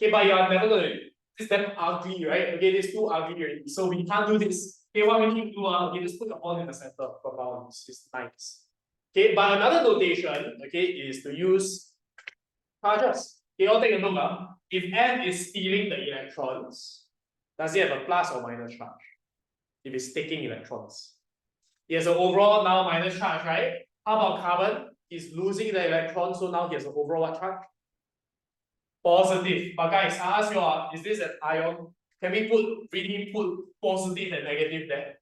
Okay, but you are never going to This is damn ugly, right? Okay, this is too ugly already. So we can't do this. Okay, what we need to do, okay, just put the bond in the center for now. It's nice. Okay, but another notation, okay, is to use charges. Okay, I'll take a look. If M is stealing the electrons, does it have a plus or minus charge? If it's taking electrons. He has an overall now minus charge, right? How about carbon? He's losing the electron, so now he has an overall what charge? Positive. But guys, I ask you, is this an ion? Can we really put positive and negative there?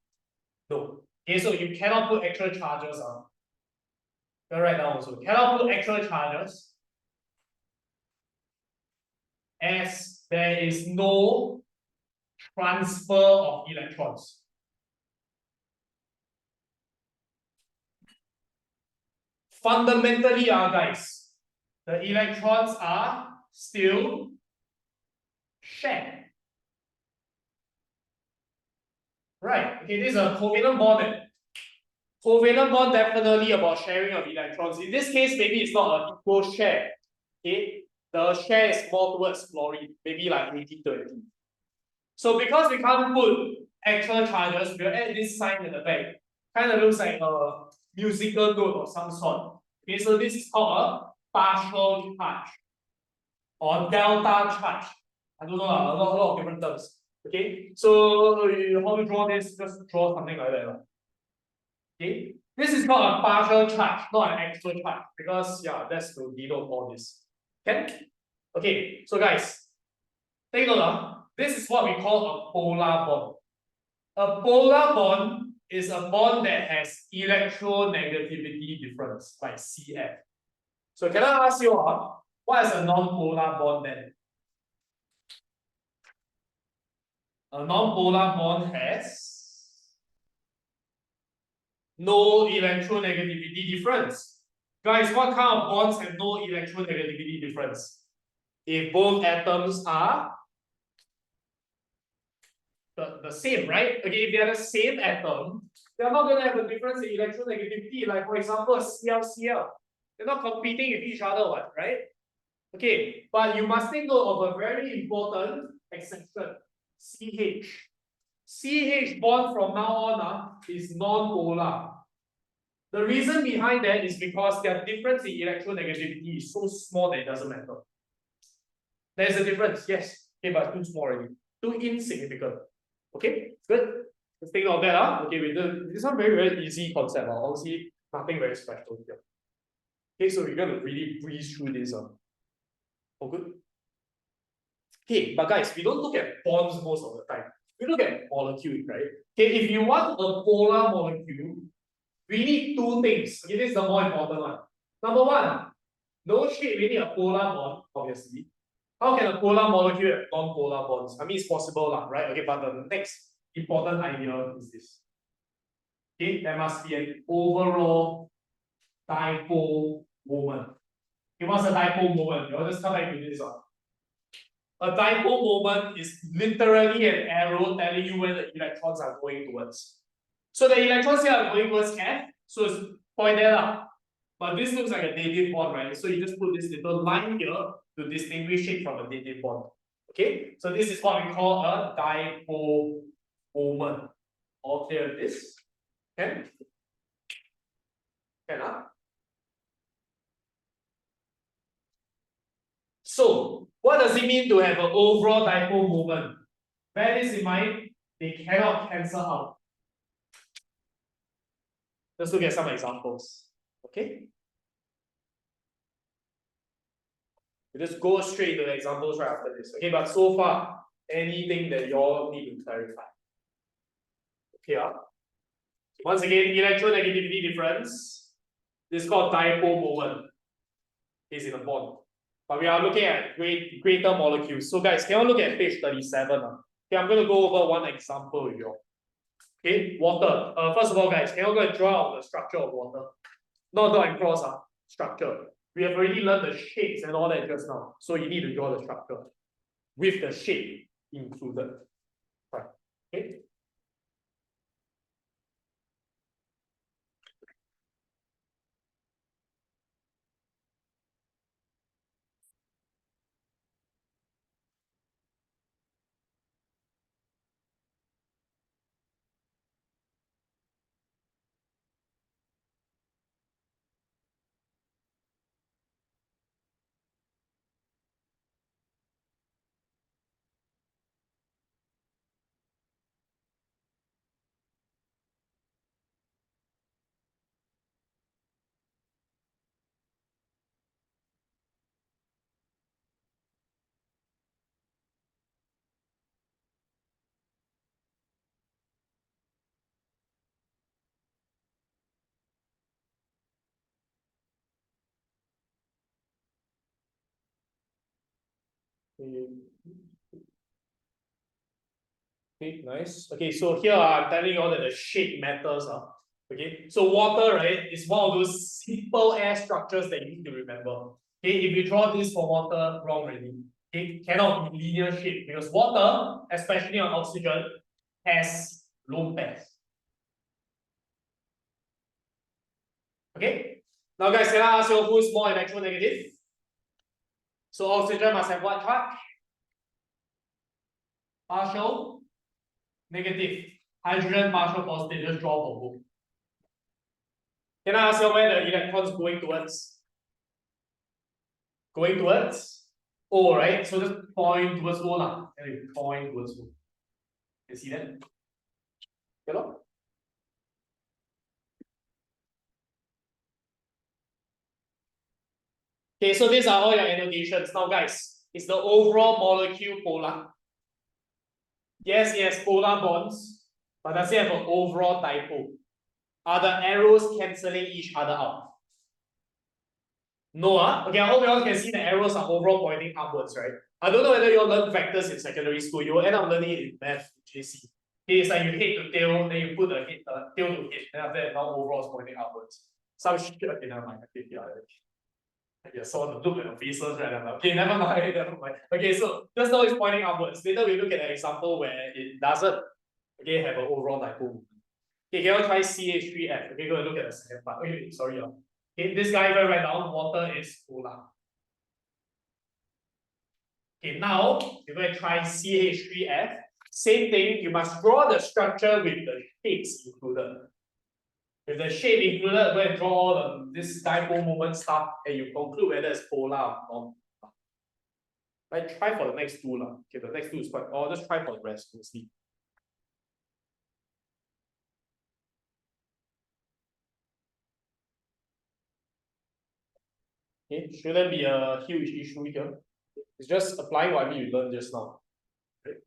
No. Okay, so you cannot put extra charges on. You'll write down also. Cannot put extra charges as there is no transfer of electrons. Fundamentally, guys, the electrons are still shared. Right. Okay, this is a covalent bond. Covalent bond definitely about sharing of electrons. In this case, maybe it's not an equal share. Okay, the share is more towards fluorine, maybe like 80-20. So because we can't put extra charges, we'll add this sign in the back. Kind of looks like a musical note of some sort. Okay, so this is called a partial charge or delta charge. I don't know, a lot of different terms. Okay, so how to draw this? Just draw something like that. Okay, this is called a partial charge, not an actual charge, because yeah, that's to denote all this. Okay, so guys, take a look. This is what we call a polar bond. A polar bond is a bond that has electronegativity difference, like CF. So can I ask you, what is a non-polar bond then? A non-polar bond has no electronegativity difference. Guys, what kind of bonds have no electronegativity difference? If both atoms are the same, right? Okay, if they are the same atom, they're not going to have a difference in electronegativity. Like, for example, a ClCl. They're not competing with each other, right? Okay, but you must take note of a very important exception. CH. CH bond from now on is non-polar. The reason behind that is because their difference in electronegativity is so small that it doesn't matter. There's a difference, yes. Okay, but too small already. Too insignificant. Okay, good. Let's take note of that. Okay, this one very easy concept. Honestly, nothing very special here. Okay, so we're gonna really breeze through this. Oh, good. Okay, but guys, we don't look at bonds most of the time. We look at molecules, right? Okay, if you want a polar molecule, we need two things. Okay, this is the more important one. Number one, no shit, we need a polar bond, obviously. How can a polar molecule have non-polar bonds? I mean, it's possible, right? Okay, but the next important idea is this. Okay, there must be an overall dipole moment. Okay, what's a dipole moment? I'll just come back to this one. A dipole moment is literally an arrow telling you where the electrons are going towards. So the electrons here are going towards F, so it's point there. But this looks like a dative bond, right? So you just put this little line here to distinguish it from a dative bond. Okay, so this is what we call a dipole moment. All clear with this? Okay? So, what does it mean to have an overall dipole moment? Bear this in mind, they cannot cancel out. Let's look at some examples. Okay? We just go straight to the examples right after this. Okay, but so far, anything that you all need to clarify. Okay, once again, electronegativity difference. This is called dipole moment. Is in a bond. But we are looking at greater molecules. So guys, can you look at page 37? Okay, I'm going to go over one example with you. Okay, water. First of all, guys, can you go and draw out the structure of water? Not draw and cross, structure. We have already learned the shapes and all that just now. So you need to draw the structure with the shape included. Right. Okay. Okay, nice. Okay, so here I'm telling you all that the shape matters. Okay, so water, right, is one of those simple air structures that you need to remember. Okay, if you draw this for water, wrong already. Okay, cannot be linear shape because water, especially on oxygen, has lone pairs. Okay, now guys, can I ask you who is more electronegative? So oxygen must have what charge? Partial negative. Hydrogen partial positive. Just draw for both. Can I ask you where the electrons going towards? Going towards O, right? So just point towards O lah. Point towards O. You see that? Hello? Okay, so these are all your annotations. Now, guys, it's the overall molecule polar. Yes, yes, polar bonds, but does it have an overall dipole? Are the arrows cancelling each other out? No, okay, I hope you all can see the arrows are overall pointing upwards, right? I don't know whether you all learn vectors in secondary school. You will end up learning it in math in JC. Okay, it's like you head to tail, then you put the head, tail to head, then after that now overall is pointing upwards. Some shit, okay, never mind. Okay, yeah. I saw the look at the faces, right? I'm like, okay, never mind, never mind. Okay, so just now it's pointing upwards. Later we look at an example where it doesn't, okay, have an overall dipole. Okay, can you try CH3F? Okay, go and look at the second part. Okay, sorry. Okay, this guy going right down, water is polar. Okay, now you're going to try CH3F. Same thing, you must draw the structure with the shapes included. With the shape included, go and draw all this dipole moment stuff and you conclude whether it's polar or not. Right, try for the next two. Okay, the next two is quite, or just try for the rest, we'll see. Okay, shouldn't be a huge issue here. It's just applying what you learned just now. Okay.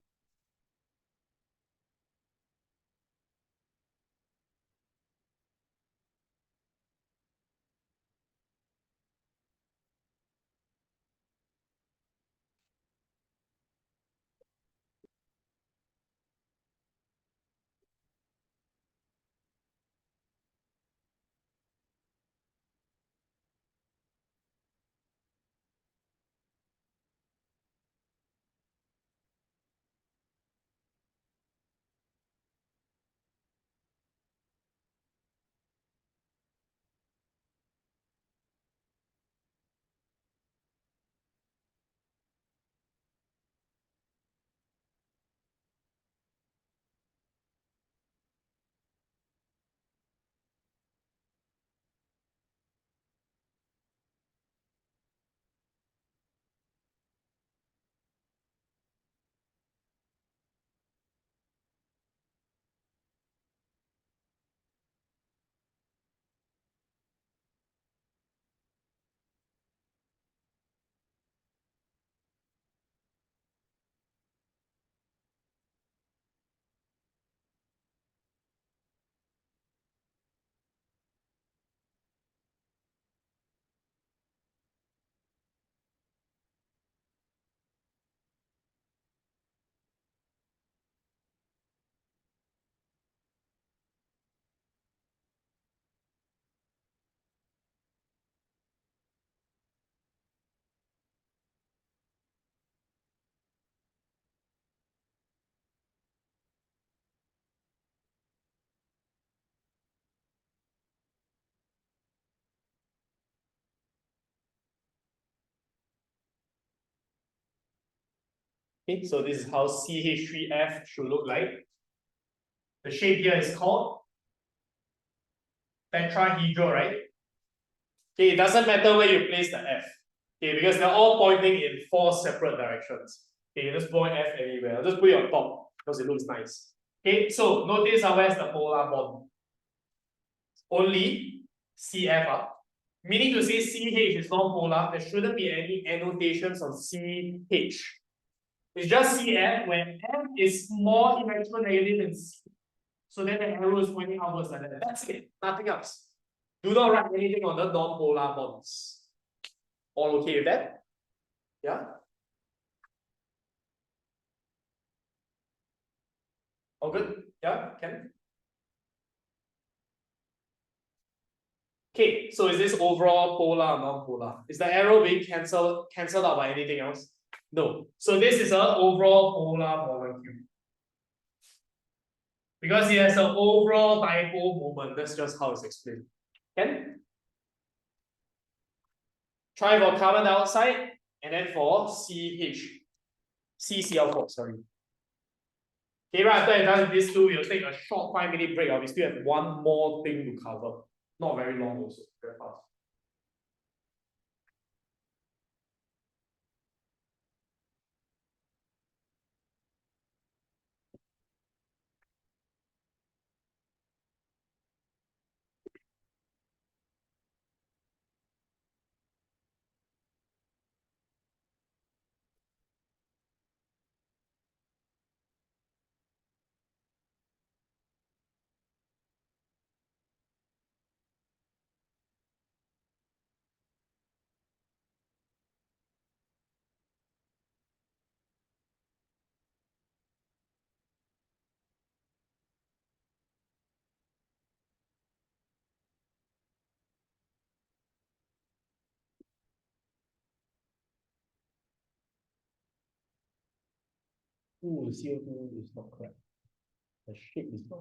Okay, so this is how CH3F should look like. The shape here is called tetrahedral, right? Okay, it doesn't matter where you place the F. Okay, because they're all pointing in 4 separate directions. Okay, just point F anywhere. I'll just put it on top because it looks nice. Okay, so notice where's the polar bond? Only CF. Meaning to say CH is non-polar, there shouldn't be any annotations on CH. It's just CF when F is more electronegative than C. So then the arrow is pointing outwards like that. That's it, nothing else. Do not write anything on the non-polar bonds. All okay with that? Yeah? All good? Yeah, can. Okay, so is this overall polar or non-polar? Is the arrow being cancelled out by anything else? No. So this is an overall polar molecule. Because it has an overall dipole moment. That's just how it's explained. Can? Try for carbon dioxide and then for CCl4, sorry. Okay, right after I'm done with these two, we'll take a short 5-minute break. We still have one more thing to cover. Not very long also, very fast. Ooh, the CO2 is not correct. The shape is not.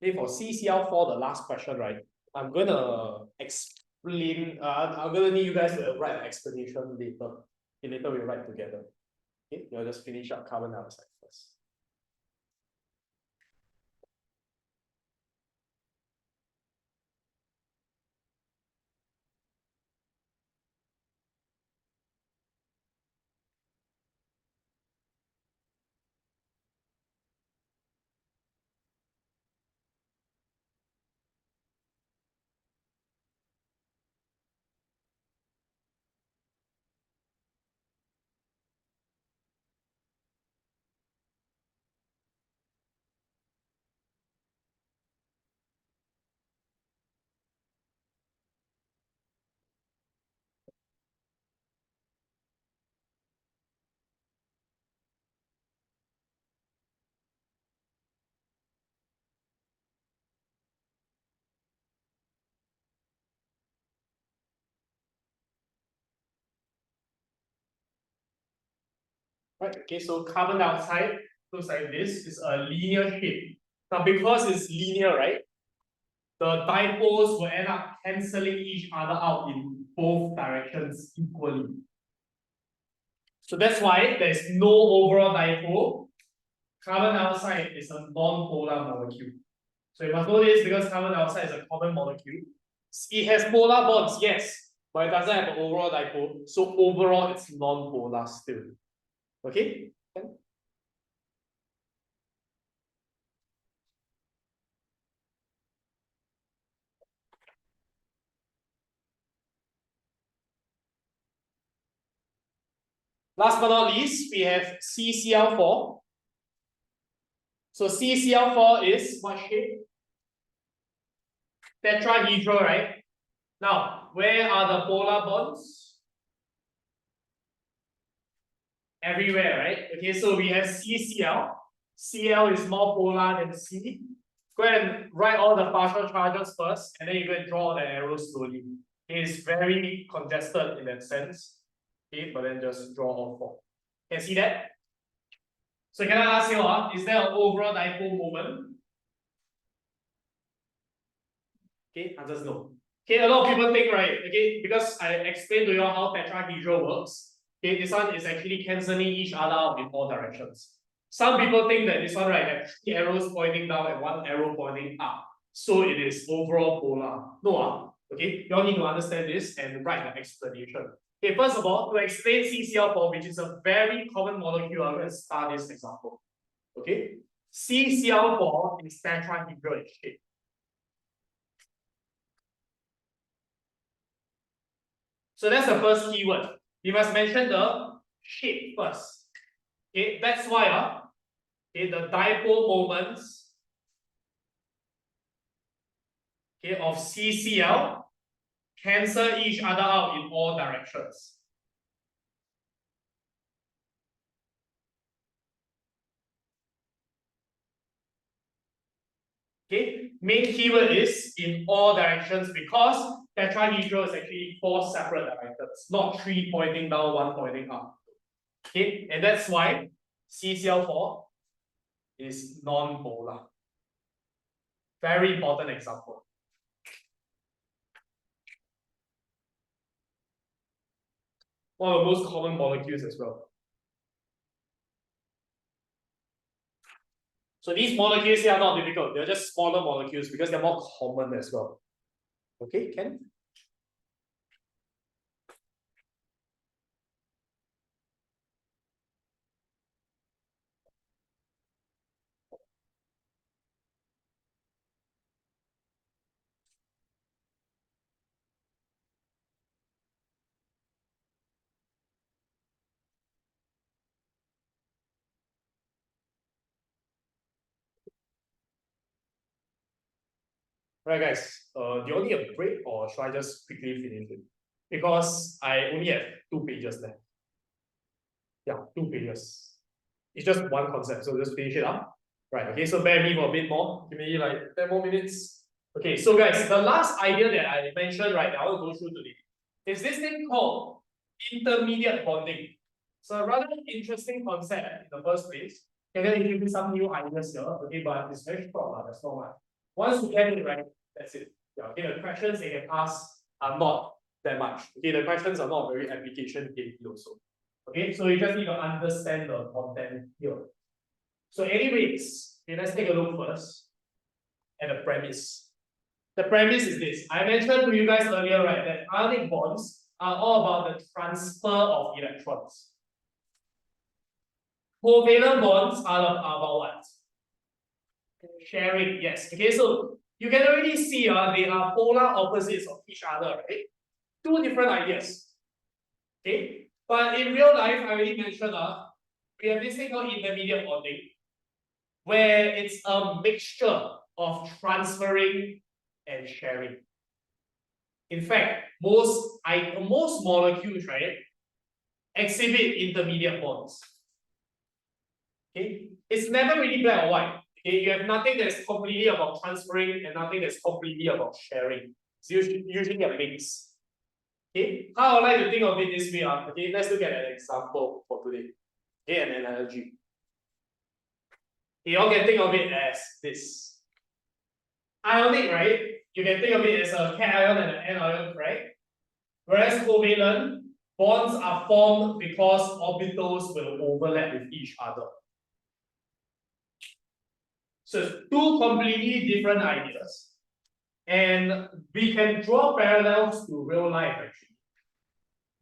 Okay, for CCl4, the last question, right? I'm gonna explain. I'm gonna need you guys to write an explanation later. Okay, later we write together. Okay, you'll just finish up carbon dioxide first. Right, okay, so carbon dioxide looks like this. It's a linear shape. Now, because it's linear, right? The dipoles will end up cancelling each other out in both directions equally. So that's why there's no overall dipole. Carbon dioxide is a non-polar molecule. So you must know this because carbon dioxide is a common molecule. It has polar bonds, yes, but it doesn't have an overall dipole. So overall, it's non-polar still. Okay? Last but not least, we have CCl4. So CCl4 is what shape? Tetrahedral, right? Now, where are the polar bonds? Everywhere, right? Okay, so we have CCl. Cl is more polar than C. Go ahead and write all the partial charges first, and then you go and draw the arrows slowly. It's very congested in that sense. Okay, but then just draw all four. Can you see that? So can I ask you, is there an overall dipole moment? Okay, answer is no. Okay, a lot of people think, right? Okay, because I explained to you how tetrahedral works. Okay, this one is actually cancelling each other out in all directions. Some people think that this one, right, have 3 arrows pointing down and 1 arrow pointing up. So it is overall polar. No, okay, you all need to understand this and write the explanation. Okay, first of all, to explain CCl4, which is a very common molecule, I'm going to start this example. Okay, CCl4 is tetrahedral in shape. So that's the first keyword. You must mention the shape first. Okay, that's why okay, the dipole moments, okay, of CCl cancel each other out in all directions. Okay, main keyword is in all directions because tetrahedral is actually 4 separate directions, not 3 pointing down, 1 pointing up. Okay, and that's why CCl4 is non-polar. Very important example. One of the most common molecules as well. So these molecules here are not difficult, they're just smaller molecules because they're more common as well. Okay, Ken? Right, guys, do you need a break or should I just quickly finish it? Because I only have 2 pages left. Yeah, 2 pages. It's just one concept, so just finish it up. Right, okay, so bear with me for a bit more. Give me like 10 more minutes. Okay, so guys, the last idea that I mentioned right now, I'll go through today, is this thing called intermediate bonding. So a rather interesting concept in the first place. And then give me some new ideas here, okay, but it's very short, that's not much. Once you get it right, that's it. Yeah, okay, the questions they can ask are not that much. Okay, the questions are not very application heavy also. Okay, so you just need to understand the content here. So anyways, okay, let's take a look first at the premise. The premise is this. I mentioned to you guys earlier, right, that ionic bonds are all about the transfer of electrons. Covalent bonds are about what? Sharing, yes. Okay, so you can already see they are polar opposites of each other, right? 2 different ideas. Okay, but in real life, I already mentioned we have this thing called intermediate bonding, where it's a mixture of transferring and sharing. In fact, most molecules, right, exhibit intermediate bonds. Okay, it's never really black or white. Okay, you have nothing that's completely about transferring and nothing that's completely about sharing. It's usually a mix. Okay, how I like to think of it this way. Okay, let's look at an example for today. Okay, an analogy. You all can think of it as this. Ionic, right? You can think of it as a cation and an anion, correct? Whereas covalent bonds are formed because orbitals will overlap with each other. So it's 2 completely different ideas. And we can draw parallels to real life actually.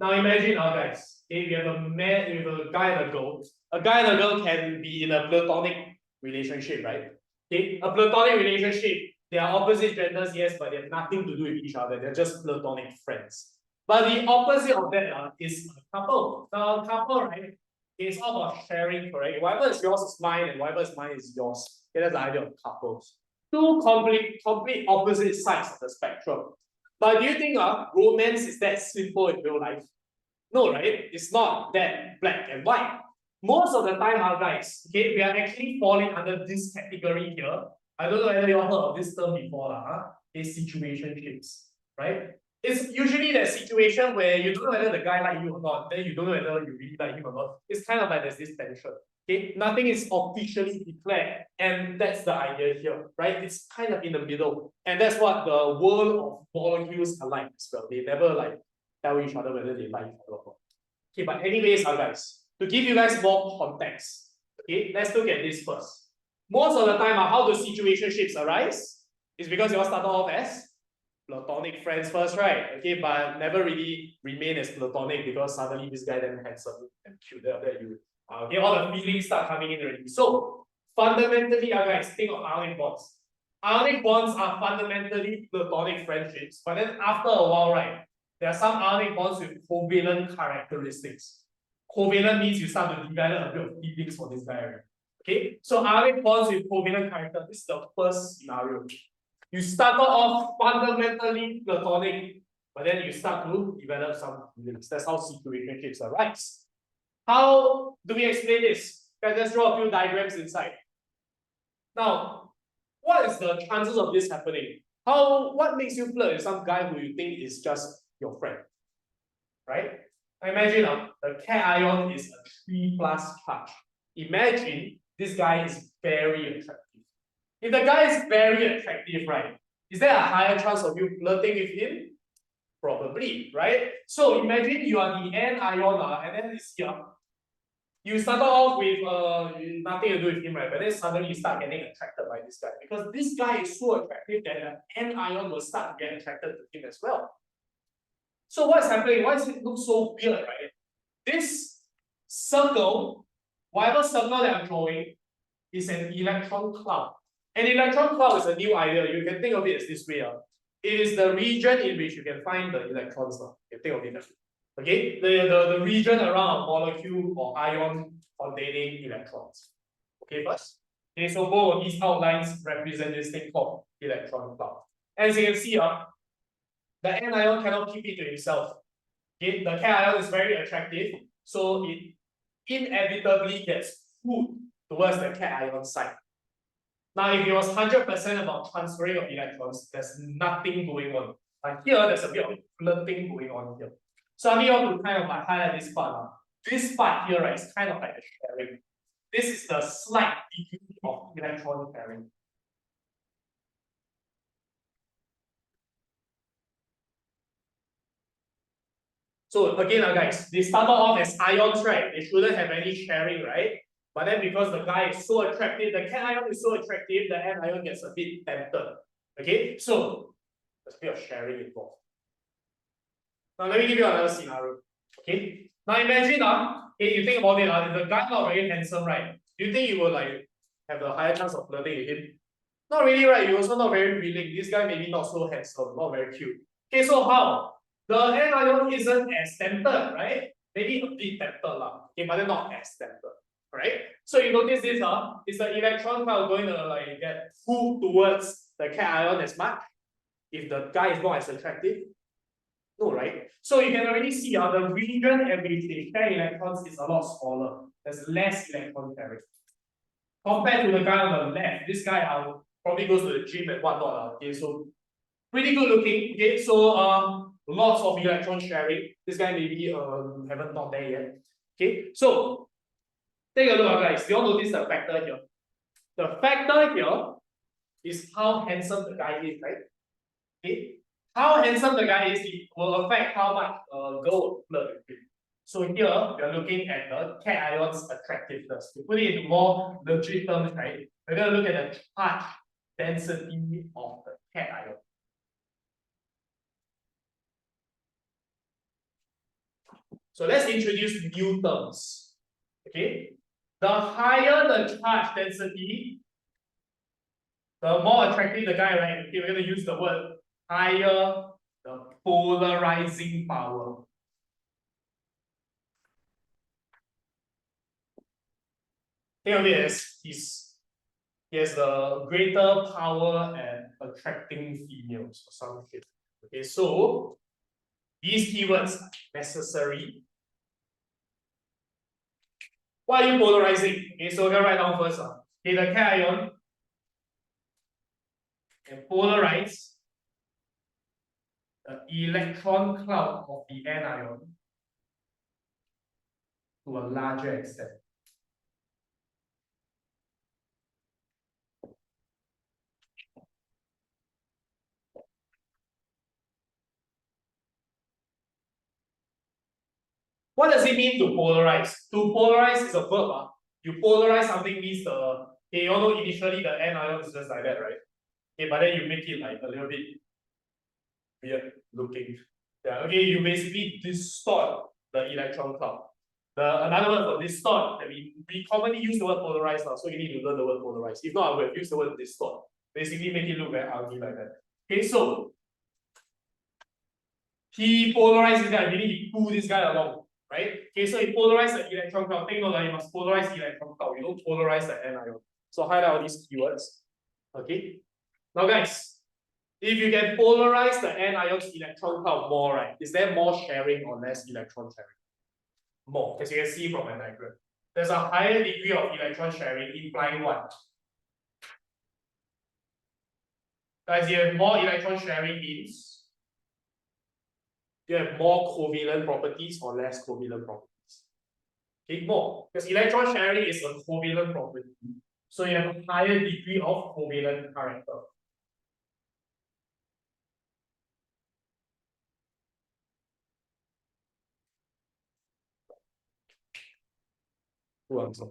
Now imagine guys, if you have a man with a guy and a girl. A guy and a girl can be in a platonic relationship, right? Okay, a platonic relationship, they are opposite genders, yes, but they have nothing to do with each other. They're just platonic friends. But the opposite of that is a couple. Now, a couple, right, is all about sharing, correct? Whatever is yours is mine, and whatever is mine is yours. Okay, that's the idea of couples. 2 complete opposite sides of the spectrum. But do you think romance is that simple in real life? No, right? It's not that black and white. Most of the time, guys, okay, we are actually falling under this category here. I don't know whether you all heard of this term before, it's situationships, right? It's usually that situation where you don't know whether the guy like you or not, then you don't know whether you really like him or not. It's kind of like there's this tension. Okay, nothing is officially declared, and that's the idea here, right? It's kind of in the middle, and that's what the world of molecules are like as well. They never like tell each other whether they like each other or not. Okay, but anyways, guys, to give you guys more context, okay, let's look at this first. Most of the time, how do situationships arise? It's because you all started off as platonic friends first, right? Okay, but never really remain as platonic because suddenly this guy then handsome and cute. Then after you, okay, all the feelings start coming in already. So fundamentally, guys, think of ionic bonds. Ionic bonds are fundamentally platonic friendships, but then after a while, right, there are some ionic bonds with covalent characteristics. Covalent means you start to develop a bit of feelings for this guy, right? Okay, so ionic bonds with covalent character, this is the first scenario. You started off fundamentally platonic, but then you start to develop some feelings. That's how situationships arise. How do we explain this? Let's draw a few diagrams inside. Now, what is the chances of this happening? What makes you flirt with some guy who you think is just your friend? Right? Imagine the cation is a 3+ charge. Imagine this guy is very attractive. If the guy is very attractive, right? Is there a higher chance of you flirting with him? Probably, right? So imagine you are the N ion, and then this here. You started off with nothing to do with him, right? But then suddenly you start getting attracted by this guy. Because this guy is so attractive that an N ion will start to get attracted to him as well. So what's happening? Why does it look so weird, right? This circle, whatever circle that I'm drawing, is an electron cloud. An electron cloud is a new idea. You can think of it as this way. It is the region in which you can find the electrons. You can think of it as okay, the region around a molecule or ion containing electrons. Okay, first. Okay, so both of these outlines represent this thing called electron cloud. As you can see, the N ion cannot keep it to itself. Okay, the K ion is very attractive, so it inevitably gets pulled towards the K ion side. Now, if it was 100% about transferring of electrons, there's nothing going on. But here, there's a bit of flirting going on here. So I want to kind of like highlight this part. This part here, right, is kind of like a sharing. This is the slight degree of electron pairing. So again, guys, they started off as ions, right? They shouldn't have any sharing, right? But then because the guy is so attractive, the cation is so attractive, the anion gets a bit tempted. Okay, so there's a bit of sharing involved. Now let me give you another scenario. Okay, now imagine okay, you think about it, if the guy not very handsome, right? Do you think you will like have a higher chance of flirting with him? Not really, right? You also not very willing. This guy maybe not so handsome, not very cute. Okay, so how? The anion isn't as tempted, right? Maybe a bit tempted okay, but then not as tempted. Right? So you notice this, is the electron cloud going to like get pulled towards the cation as much if the guy is not as attractive? No, right? So you can already see the region at which they share electrons is a lot smaller. There's less electron pairing. Compared to the guy on the left, this guy probably goes to the gym and whatnot. Okay, so pretty good looking. Okay, so lots of electron sharing. This guy maybe haven't thought there yet. Okay, so take a look, guys. You all notice the factor here. The factor here is how handsome the guy is, right? Okay, how handsome the guy is it will affect how much girl will flirt with him. So here we are looking at the cation's attractiveness. To put it into more legit terms, right? We're going to look at the charge density of the cation. So let's introduce new terms. Okay, the higher the charge density, the more attractive the guy, right? Okay, we're going to use the word higher the polarizing power. Think of it as he has the greater power at attracting females or some shit. Okay, so these keywords are necessary. Why are you polarizing? Okay, so we're gonna write down first. Okay, the cation can polarize the electron cloud of the anion to a larger extent. What does it mean to polarize? To polarize is a verb. You polarize something means okay, you all know initially the anion is just like that, right? Okay, but then you make it like a little bit weird looking. Yeah, okay, you basically distort the electron cloud. Another word for distort, that we commonly use the word polarize now, so you need to learn the word polarize. If not, I would use the word distort. Basically make it look very ugly like that. Okay, so he polarized this guy, meaning he pulled this guy along, right? Okay, so he polarized the electron cloud. Take note that you must polarize the electron cloud. You don't polarize the anion. So highlight all these keywords. Okay. Now guys, If you can polarize the anions electron cloud more, right? Is there more sharing or less electron sharing? More, as you can see from my diagram. There's a higher degree of electron sharing, implying what? Guys, you have more electron sharing means you have more covalent properties or less covalent properties. Okay, more. Because electron sharing is a covalent property. So you have a higher degree of covalent character. Who answer?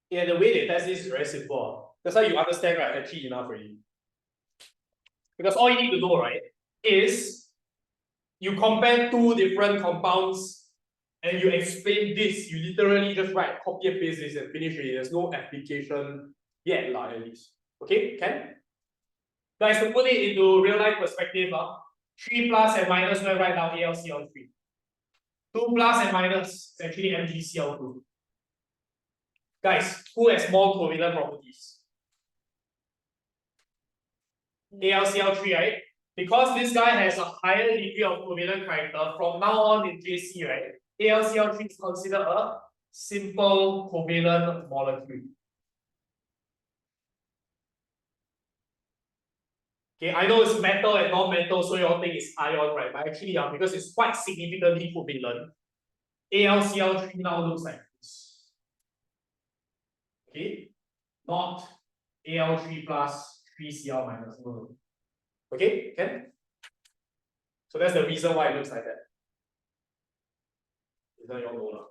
Yeah, the way they test this is very simple. That's why you understand, right? Actually enough already. Because all you need to know, right, is you compare two different compounds and you explain this. You literally just write, copy and paste this and finish it. There's no application yet, at least. Okay, can? Guys, to put it into real life perspective, 3 plus and minus, we write down AlCl3. 2 plus and minus is actually MgCl2. Guys, who has more covalent properties? AlCl3, right? Because this guy has a higher degree of covalent character, from now on in JC, right? AlCl3 is considered a simple covalent molecule. Okay, I know it's metal and non-metal, so your thing is ion, right? But actually, because it's quite significantly covalent, AlCl3 now looks like this. Okay, not Al3 plus 3Cl minus. No. Okay, can? So that's the reason why it looks like that. Is that your know?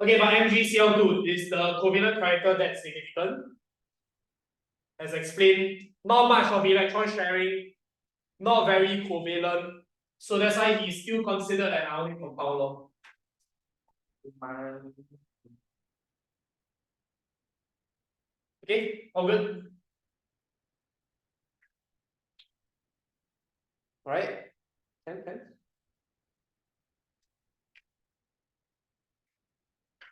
Okay, but MgCl2 is the covalent character that's significant. As explained, not much of electron sharing, not very covalent. So that's why he's still considered an ionic compound. Okay, all good? All right, can.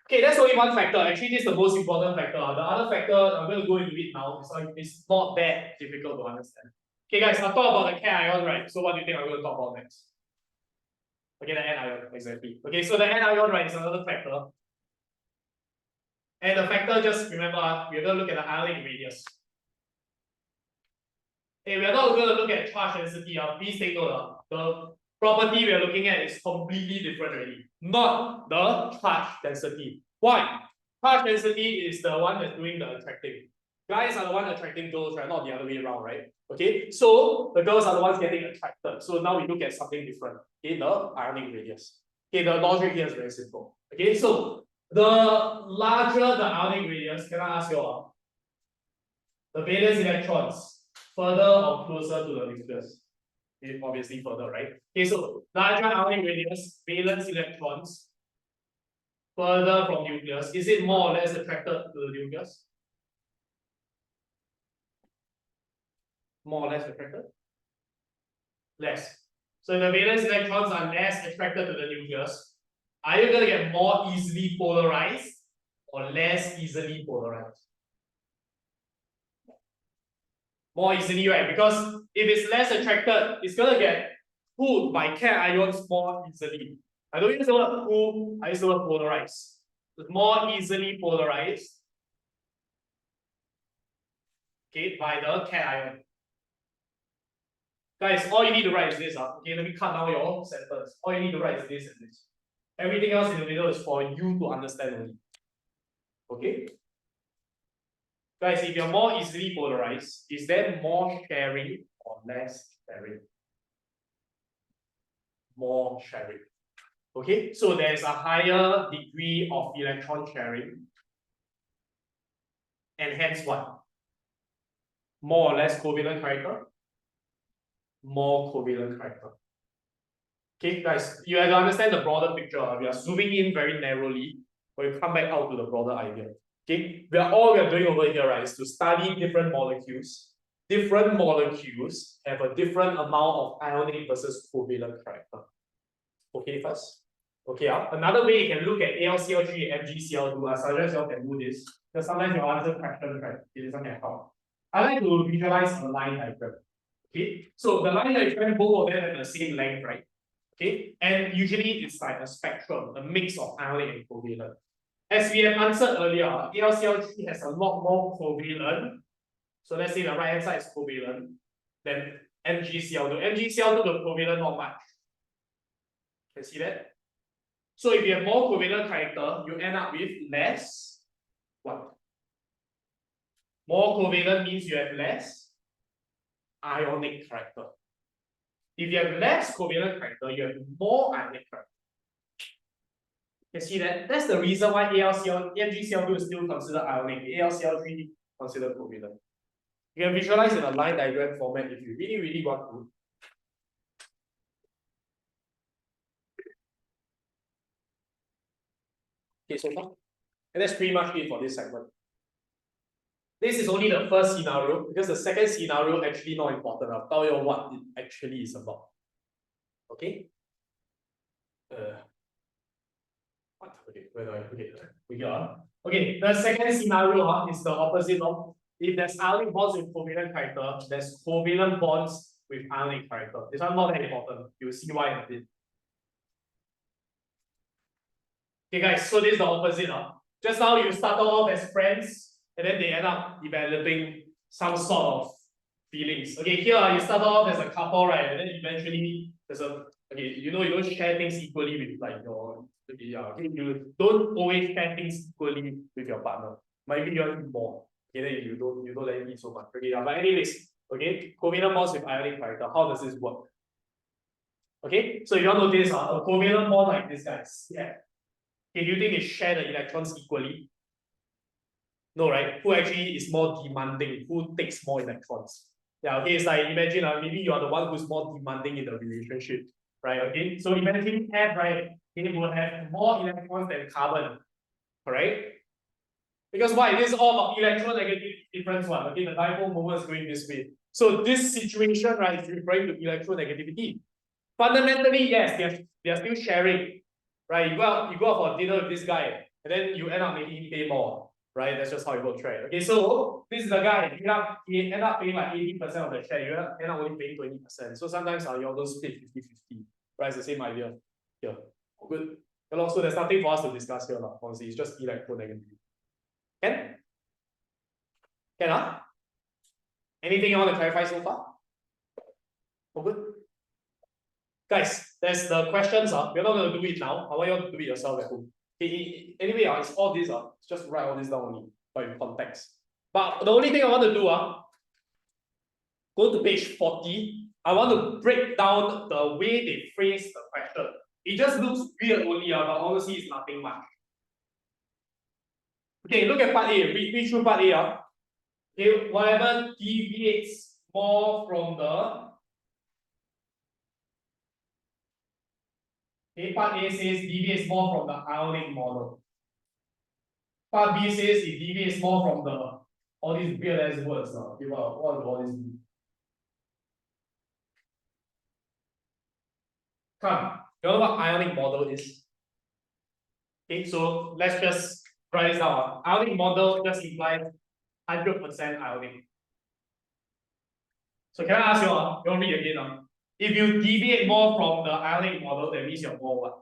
Okay, that's only one factor. Actually, this is the most important factor. The other factor, I'm going to go into it now. It's not that difficult to understand. Okay, guys, I'll talk about the cation, right? So what do you think I'm going to talk about next? Okay, the anion, exactly. Okay, so the anion, right, is another factor. And the factor, just remember, we're going to look at the ionic radius. Okay, we are not going to look at charge density. Please take note. The property we are looking at is completely different already. Not the charge density. Why? Charge density is the one that's doing the attracting. Guys are the one attracting girls, right? Not the other way around, right? Okay, so the girls are the ones getting attracted. So now we look at something different. Okay, the ionic radius. Okay, the logic here is very simple. Okay, so the larger the ionic radius, can I ask you all? The valence electrons further or closer to the nucleus? Okay, obviously further, right? Okay, so larger ionic radius, valence electrons further from nucleus. Is it more or less attracted to the nucleus? More or less attracted? Less. So if the valence electrons are less attracted to the nucleus, are you going to get more easily polarized or less easily polarized? More easily, right? Because if it's less attracted, it's going to get pulled by cations more easily. I don't use the word pull, I use the word polarize. It's more easily polarized, okay, by the cation. Guys, all you need to write is this. Okay, let me cut down your sentence. All you need to write is this and this. Everything else in the middle is for you to understand only. Okay? Guys, if you're more easily polarized, is there more sharing or less sharing? More sharing. Okay, so there's a higher degree of electron sharing. And hence what? More or less covalent character? More covalent character. Okay, guys, you have to understand the broader picture. We are zooming in very narrowly, but you come back out to the broader idea. Okay, all we are doing over here, right, is to study different molecules. Different molecules have a different amount of ionic versus covalent character. Okay, first. Okay, another way you can look at AlCl3 and MgCl2, I suggest you all can do this. Because sometimes you answer questions, right? This one can help. I like to visualize a line diagram. Okay, so the line diagram, both of them have the same length, right? Okay, and usually it's like a spectrum, a mix of ionic and covalent. As we have answered earlier, AlCl3 has a lot more covalent. So let's say the right hand side is covalent, then MgCl2. MgCl2, the covalent not much. Can you see that? So if you have more covalent character, you end up with less what? More covalent means you have less ionic character. If you have less covalent character, you have more ionic character. You see that? That's the reason why MgCl2 is still considered ionic, AlCl3 considered covalent. You can visualize in a line diagram format if you really want to. Okay, so far. And that's pretty much it for this segment. This is only the first scenario because the second scenario actually not important. I'll tell you what it actually is about. Okay? What? Okay, where do I okay, the second scenario is the opposite of if there's ionic bonds with covalent character, there's covalent bonds with ionic character. This one not that important. You'll see why in a bit. Okay, guys, so this is the opposite. Just now you started off as friends, and then they end up developing some sort of feelings. Okay, here you start off as a couple, right? And then eventually there's a you don't share things equally with like your you don't always share things equally with your partner. Maybe you want more. Okay, then you don't let it eat so much. Okay, but anyways, okay, covalent bonds with ionic character. How does this work? Okay, so if you all notice a covalent bond like this, guys. Yeah. Okay, do you think they share the electrons equally? No, right? Who actually is more demanding? Who takes more electrons? Yeah, okay, it's like imagine maybe you are the one who's more demanding in the relationship, right? Okay, so imagine F, right? It will have more electrons than carbon, correct? Because why? This is all about electronegative difference one. Okay, the dipole moment is going this way. So this situation, right, is referring to electronegativity. Fundamentally, yes, they are still sharing, right? You go out for dinner with this guy, and then you end up making him pay more, right? That's just how it works, right? Okay, so this is the guy. He end up paying like 80% of the share. You end up only paying 20%. So sometimes you all don't split 50-50, right? It's the same idea here. Good. So there's nothing for us to discuss here, honestly. It's just electronegativity. Can? Anything you want to clarify so far? Oh, good. Guys, there's the questions. We're not going to do it now. I want you all to do it yourself at home. Anyway, it's all this. It's just write all this down only, but in context. But the only thing I want to do, go to page 40. I want to break down the way they phrase the question. It just looks weird only, but honestly, it's nothing much. Okay, look at part A. Read through part A. Okay, whatever deviates more from the part A says deviates more from the ionic model. Part B says it deviates more from the all these weird ass words. What do all these mean? Come, you know what ionic model is? Okay, so let's just write this down. Ionic model just implies 100% ionic. So can I ask you, you read again? If you deviate more from the ionic model, that means you're more what?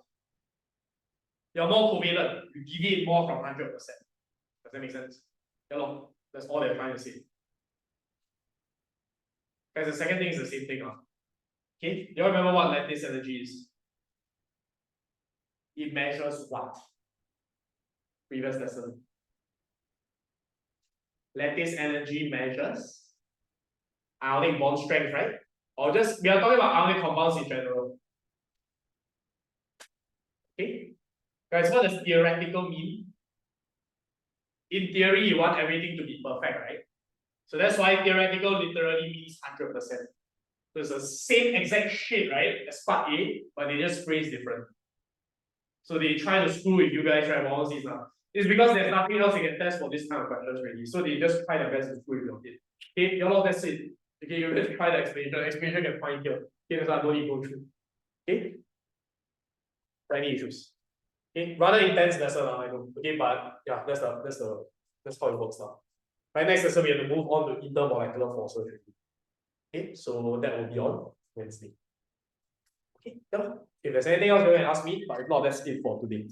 You're more covalent. You deviate more from 100%. Does that make sense? Yeah, that's all they're trying to say. Guys, the second thing is the same thing. Okay, you all remember what lattice energy is? It measures what? Previous lesson. Lattice energy measures ionic bond strength, right? Or just, we are talking about ionic compounds in general. Okay? Guys, what does theoretical mean? In theory, you want everything to be perfect, right? So that's why theoretical literally means 100%. So it's the same exact shit, right? As part A, but they just phrase different. So they try to screw with you guys, right? Well, it's because there's nothing else they can test for this kind of questions really. So they just try their best to screw with your head. Okay, that's it. Okay, you just try the explanation. The explanation you can find here. Okay, that's why I don't need to go through. Okay? Any issues? Okay, rather intense lesson, I know. Okay, but yeah, that's how it works now. Right, next lesson we have to move on to intermolecular forces. Okay, so that will be on Wednesday. Okay, yeah. If there's anything else, you can ask me, but if not, that's it for today.